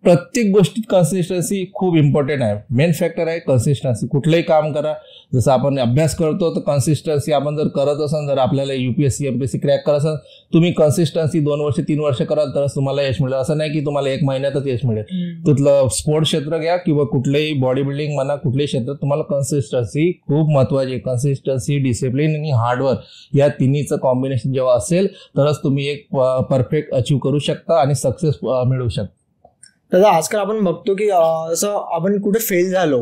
प्रत्येक गोष्टीत कन्सिस्टन्सी खूप इम्पॉर्टंट आहे. मेन फॅक्टर आहे कन्सिस्टन्सी. कुठलंही काम करा, जसं आपण अभ्यास करतो तर कन्सिस्टन्सी आपण जर करत असाल, जर आपल्याला UPSC MPSC क्रॅक करत असाल, तुम्ही कन्सिस्टन्सी 2 वर्ष 3 वर्ष कराल तरच तुम्हाला यश मिळेल. असं नाही की तुम्हाला 1 महिन्यातच यश मिळेल. तिथलं स्पोर्ट्स क्षेत्र घ्या किंवा कुठलेही बॉडी बिल्डिंग म्हणा, कुठल्याही क्षेत्रात तुम्हाला कन्सिस्टन्सी खूप महत्वाची आहे. कन्सिस्टन्सी, डिसिप्लिन आणि हार्डवर्क या तिन्हीचं कॉम्बिनेशन जेव्हा असेल तरच तुम्ही एक परफेक्ट अचीव करू शकता आणि सक्सेस मिळवू शकता. दादा, आजकाल आपण बघतो की असं आपण कुठे फेल झालो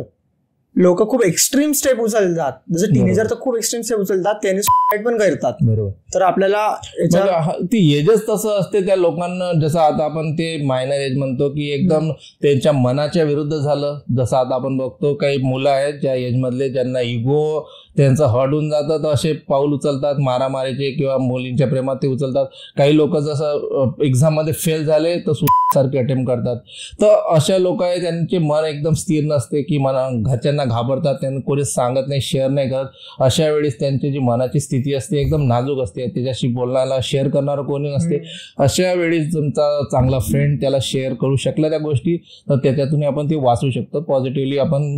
लोक खूप एक्स्ट्रीम स्टेप उचलतात, जसं टीनेजर तर खूप एक्स्ट्रीम स्टेप उचलतात, त्यांनी सुसाईड पण करतात. बरोबर. तर आपल्याला ती एजच तसं असते त्या लोकांना. जसं आता आपण ते मायनर एज म्हणतो की एकदम त्यांच्या मनाच्या विरुद्ध झालं. जसं आता आपण बघतो काही मुलं आहेत ज्या एज मधले ज्यांना इगो त्यांचं हर्ट होऊन जातं, तर असे पाऊल उचलतात मारामारीचे किंवा मुलींच्या प्रेमात ते उचलतात. काही लोक जसं एक्झाम मध्ये फेल झाले तर सारखे अटेम्प्ट करतात. तर अशा लोक आहेत त्यांचे मन एकदम स्थिर नसते की घरच्यांना घाबरतात, त्यांना कोणीच सांगत नाही, शेअर नाही करत. अशा वेळेस त्यांची जी मनाची स्थिती असते एकदम नाजूक असते, त्याच्याशी बोलण्याला शेअर करणारं कोणी नसते. अशा वेळेस तुमचा चांगला फ्रेंड त्याला शेअर करू शकला त्या गोष्टी, तर त्याच्यातून आपण ते वाचू शकतो. पॉझिटिव्हली आपण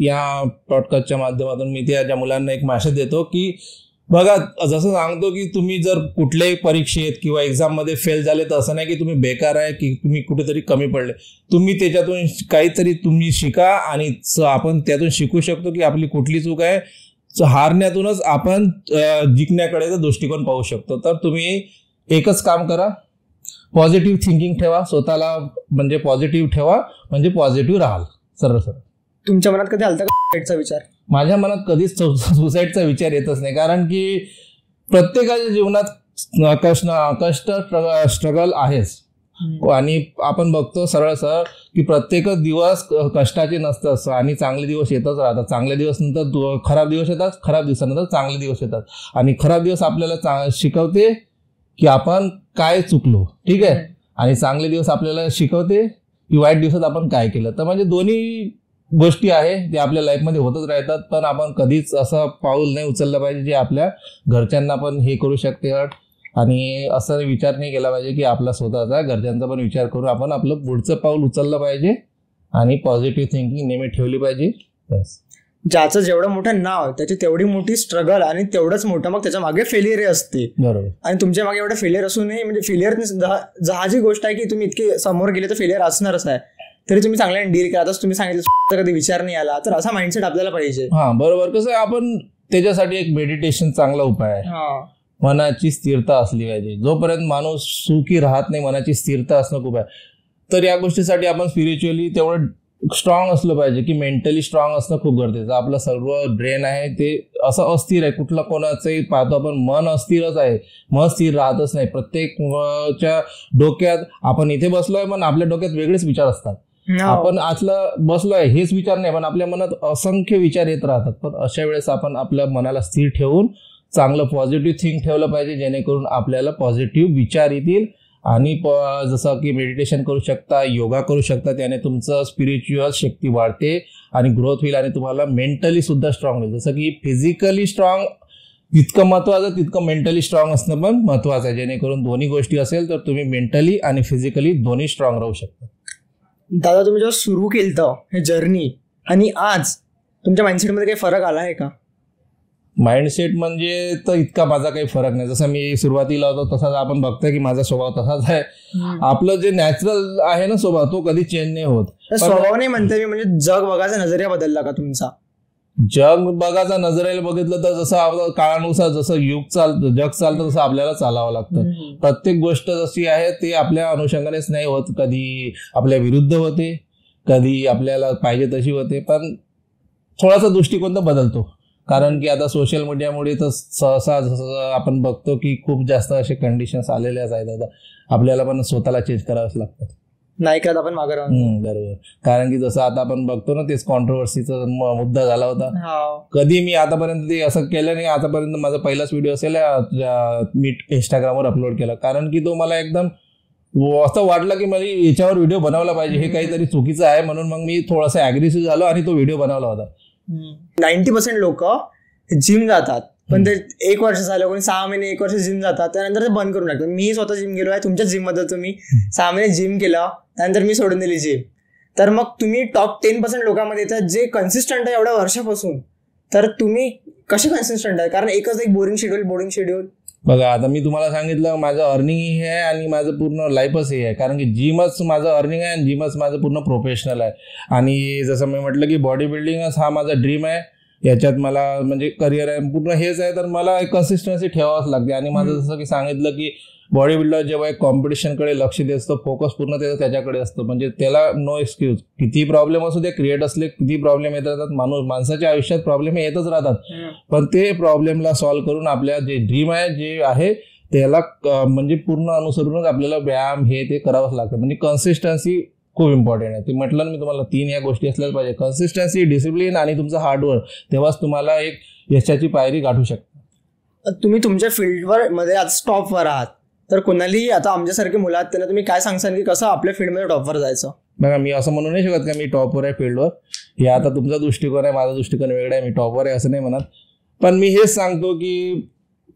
या पॉडकास्टच्या माध्यमातून मी त्या मुलांना एक मेसेज देतो की बघा, जसं सांगतो की तुम्ही जर कुठल्याही परीक्षेत किंवा एक्झाम मध्ये फेल झाले तर असं नाही की तुम्ही बेकार आहे की तुम्ही कुठेतरी कमी पडले. तुम्ही त्याच्यातून काहीतरी तुम्ही शिका आणि आपण त्यातून शिकू शकतो की आपली कुठली चूक आहे. हारण्यातूनच आपण जिंकण्याकडे दृष्टिकोन पाहू शकतो. तर तुम्ही एकच काम करा, पॉझिटिव्ह थिंकिंग ठेवा, स्वतःला म्हणजे पॉझिटिव्ह ठेवा, म्हणजे पॉझिटिव्ह राहाल. सरळ. तुमच्या मनात कधी आलता का सुसाईडचा विचार? माझ्या मनात कधीच सुसाईडचा विचार येतच नाही, कारण की प्रत्येकाच्या जीवनात कष्ट स्ट्रगल आहेच. आणि आपण बघतो सरळ की प्रत्येकच दिवस कष्टाचे नसतात आणि चांगले दिवस येतच राहतात. चांगले दिवस नंतर खराब दिवस येतात, खराब दिवसानंतर चांगले दिवस येतात. आणि खराब दिवस आपल्याला शिकवते की आपण काय चुकलो, ठीक आहे, आणि चांगले दिवस आपल्याला शिकवते की वाईट दिवसात आपण काय केलं. तर म्हणजे दोन्ही गोष्टी आहे जे आपल्या लाईफमध्ये होतच राहतात. पण आपण कधीच असं पाऊल नाही उचललं पाहिजे जे आपल्या घरच्यांना पण हे करू शकते. आणि असं विचार नाही केला पाहिजे की आपला स्वतःचा, घरच्यांचा पण विचार करून आपण आपलं पुढचं पाऊल उचललं पाहिजे आणि पॉझिटिव्ह थिंकिंग नेहमी ठेवली पाहिजे. बस. ज्याचं जेवढं मोठं नाव त्याची तेवढी मोठी स्ट्रगल आणि तेवढंच मोठं मग त्याच्या मागे फेलियर असते. बरोबर. आणि तुमच्या मागे एवढं फेलियर असू नये, म्हणजे फेलियर जहाजी गोष्ट आहे की तुम्ही इतके समोर गेले तर फेलियर असणारच आहे, तरी तुम्ही चांगल्याने डील करा. आताच तुम्ही सांगितलं कधी विचार नाही आला, तर असा माइंडसेट आपल्याला पाहिजे. हा बरोबर. कसं आहे, आपण त्याच्यासाठी एक मेडिटेशन चांगला उपाय आहे. मनाची स्थिरता असली पाहिजे. जोपर्यंत माणूस सुखी राहत नाही, मनाची स्थिरता असणं खूप आहे. तर या गोष्टीसाठी आपण स्पिरिच्युअली तेवढं स्ट्रॉंग असलं पाहिजे की मेंटली स्ट्रॉंग असणं खूप गरजेचं. आपलं सर्व ब्रेन आहे ते असं अस्थिर आहे. कुठलं कोणाचंही पाहतो आपण, मन अस्थिरच आहे, मन स्थिर राहतच नाही. प्रत्येकच्या डोक्यात आपण इथे बसलोय पण आपल्या डोक्यात वेगळेच विचार असतात. आपण आतलं बसलोय हेच विचार नाही, पण आपल्या मनात असंख्य विचार येत राहतात. पण अशा वेळेस आपण आपल्या मनाला स्थिर ठेवून चांगलं पॉझिटिव्ह थिंक ठेवलं पाहिजे, जेणेकरून आपल्याला पॉझिटिव्ह विचार येतील. आणि जसं की मेडिटेशन करू शकता, योगा करू शकता, त्याने तुमचं स्पिरिच्युअल शक्ती वाढते आणि ग्रोथ होईल आणि तुम्हाला मेंटली सुद्धा स्ट्रॉंग होईल. जसं की फिजिकली स्ट्रॉंग जितकं महत्वाचं तितकं मेंटली स्ट्रॉंग असणं पण महत्वाचं आहे. जेणेकरून दोन्ही गोष्टी असेल तर तुम्ही मेंटली आणि फिजिकली दोन्ही स्ट्रॉंग राहू शकता. दादा, तुम्ही जेव्हा सुरू केलं हे जर्नी आणि आज तुमच्या माइंडसेटमध्ये काही फरक आला आहे का? माइंडसेट म्हणजे तर इतका माझा काही फरक नाही. जसं मी सुरुवातीला होतो तसाच आपण बघतोय की माझा स्वभाव तसाच आहे. आपलं जे नॅचरल आहे ना स्वभाव, तो कधी चेंज नाही होत. स्वभाव नाही म्हणते मी, म्हणजे जग बघायचा नजरिया बदलला का तुमचा? जग बघायचा नजरेला बघितलं तर जसं काळानुसार जसं जग चालतं तसं आपल्याला चालावं लागतं. प्रत्येक गोष्ट जशी आहे ते आपल्या अनुषंगानेच नाही होत. कधी आपल्या विरुद्ध होते, कधी आपल्याला पाहिजे तशी होते. पण थोडासा दृष्टिकोन तर बदलतो, कारण की आता सोशल मीडियामुळे तर सहसा जसं आपण बघतो की खूप जास्त असे कंडिशन्स आलेलेच आहेत. आता आपल्याला पण स्वतःला चेंज करावंच लागतं, नाही करत आपण मागे राहून. बरोबर. कारण की जसं आता आपण बघतो ना, तेच कॉन्ट्रोवर्सीचा मुद्दा झाला होता. कधी मी आतापर्यंत ते असं केलं नाही. आतापर्यंत माझा पहिलाच व्हिडिओ असेल मी इंस्टाग्रामवर अपलोड केला, कारण की तो मला एकदम असं वाटलं की मला याच्यावर व्हिडिओ बनवला पाहिजे, हे काहीतरी चुकीचं आहे. म्हणून मग मी थोडासा ऍग्रेसिव्ह झालो आणि तो व्हिडिओ बनवला होता. 90% लोक जिम जातात, पण ते 1 वर्ष झालं, कोणी 6 महिने 1 वर्ष जिम जातात, त्यानंतर ते बंद करून टाकतात. मी स्वतः जिम गेलो आहे, तुमच्या जिम मध्ये तुम्ही 6 महिने जिम केलं, त्यानंतर मी सोडून दिली जिम. तर मग तुम्ही टॉप 10% लोकांमध्ये येतात जे कन्सिस्टंट आहे एवढ्या वर्षापासून. तर तुम्ही कसे कन्सिस्टंट आहे? कारण एकच एक बोरिंग शेड्यूल. बघा, आता मी तुम्हाला सांगितलं माझं अर्निंग हे आहे आणि माझं पूर्ण लाईफच हे आहे. कारण की जिमच माझं अर्निंग आहे आणि जिमच माझं पूर्ण प्रोफेशनल आहे. आणि जसं मी म्हटलं की बॉडी बिल्डिंगच हा माझा ड्रीम आहे. याच्यात मला म्हणजे करिअर आहे पूर्ण हेच आहे, तर मला एक कन्सिस्टन्सी ठेवावंच लागते. आणि माझं जसं की सांगितलं की बॉडी बिल्डर जेव्हा एक कॉम्पिटिशनकडे लक्ष देत असतं, फोकस पूर्ण त्याच्याकडे असतं, म्हणजे त्याला नो एक्सक्यूज. किती प्रॉब्लेम असू दे, क्रिएट असले किती प्रॉब्लेम येत राहतात, माणसाच्या आयुष्यात प्रॉब्लेम येतच राहतात, पण ते प्रॉब्लेमला सॉल्व्ह करून आपल्या जे ड्रीम आहे जे आहे त्याला म्हणजे पूर्ण अनुसरूनच आपल्याला व्यायाम हे ते करावंच लागतं. म्हणजे कन्सिस्टन्सी खूप इम्पॉर्टंट आहे. ते म्हटलं ना मी तुम्हाला, 3 या गोष्टी असल्याच पाहिजे: कन्सिस्टन्सी, डिसिप्लिन आणि तुमचं हार्डवर्क. तेव्हाच तुम्हाला एक यशाची पायरी गाठू शकता. तुम्ही तुमच्या फील्डवर मध्ये आज टॉपवर आहात, तर कोणालाही आता आमच्यासारखे मुलं आहेत त्यांना तुम्ही काय सांगसाल की कसं आपल्या फील्डमध्ये टॉपवर जायचं? बघा, मी असं म्हणू नाही शकत का मी टॉपवर आहे फील्डवर. हे आता तुमचा दृष्टिकोन आहे, माझा दृष्टिकोन वेगळा आहे, मी टॉपवर आहे असं नाही म्हणत. पण मी हेच सांगतो की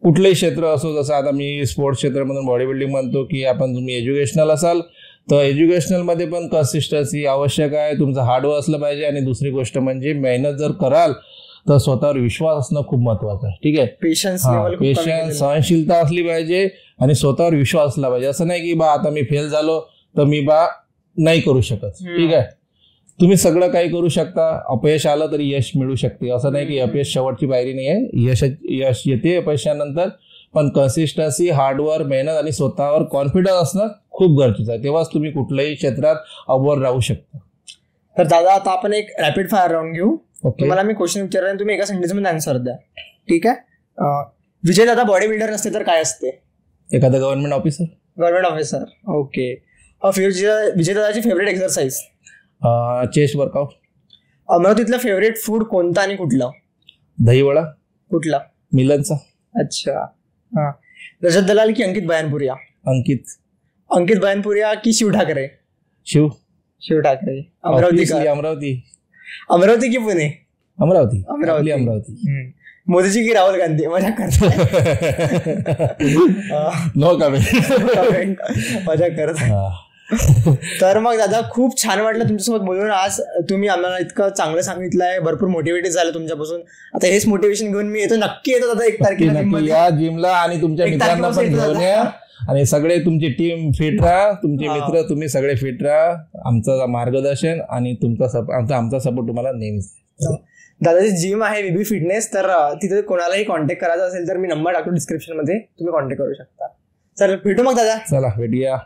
कुठलंही क्षेत्र असो, जसं आता मी स्पोर्ट्स क्षेत्रामधून बॉडी बिल्डिंग म्हणतो की आपण तुम्ही एज्युकेशनल असाल तर एज्युकेशनलमध्ये पण कन्सिस्टन्सी आवश्यक आहे, तुमचं हार्डवर्क असलं पाहिजे. आणि दुसरी गोष्ट म्हणजे मेहनत जर कराल तर स्वतःवर विश्वास असणं खूप महत्वाचं आहे. ठीक आहे, पेशन्स, सहनशीलता असली पाहिजे आणि स्वतःवर विश्वास असला पाहिजे. असं नाही की बा आता मी फेल झालो तर मी नाही करू शकत. ठीक आहे, तुम्ही सगळं काही करू शकता. अपयश आलं तरी यश मिळू शकते. असं नाही की अपयश शेवटची पायरी नाही आहे, यश येते अपयशानंतर. पण कन्सिस्टन्सी, हार्डवर्क, मेहनत आणि स्वतःवर कॉन्फिडन्स असणं खूप गरजेचं आहे. तेव्हाच तुम्ही कुठल्याही क्षेत्रात अव्वल राहू शकता. तर दादा आता आपण एक रॅपिड फायर राऊंड घेऊ. तुम्हाला मी क्वेश्चन विचारला आणि तुम्ही एका सेंटेन्समध्ये आन्सर द्या. ठीक आहे? विजय दादा बॉडी बिल्डर नसते तर काय असते? एखादा government officer. Government officer. Okay. Vijay दादाची फेवरेट एक्सरसाइज? Chest workout. अमरावतीतलं फेवरेट फूड कोणतं आणि कुठलं? दहीवडा. कुठला? मिलनचा. अच्छा. हां. रजत दलाल की अंकित बयानपुरिया? अंकित बयानपुरिया की शिव ठाकरे? शिव ठाकरे. अमरावती की पुणे? अमरावती. मोदीजी की राहुल गांधी? मजा करता. No comment. मजा करता. तर मग दादा खूप छान वाटलं तुमच्यासोबत बोलून. आज तुम्ही आम्हाला इतकं चांगलं सांगितलं आहे, भरपूर मोटिवेटेड झालं तुमच्यापासून. आता हेच मोटिवेशन घेऊन मी नक्की येतो दादा 1 तारखेला या जिमला, आणि तुमच्या मित्रांना पण घेऊन या. आणि सगळे तुमची टीम फिट राहा, तुमचे मित्र तुम्ही सगळे फिट राहा. आमचं मार्गदर्शन आणि आमचा सपोर्ट तुम्हाला नेहमीच. दादाची जिम आहे VB फिटनेस, तर तिथे कोणालाही कॉन्टॅक्ट करायचा असेल तर मी नंबर टाकतो डिस्क्रिप्शन मध्ये, तुम्ही कॉन्टॅक्ट करू शकता. चल भेटू मग दादा. चला भेटूया.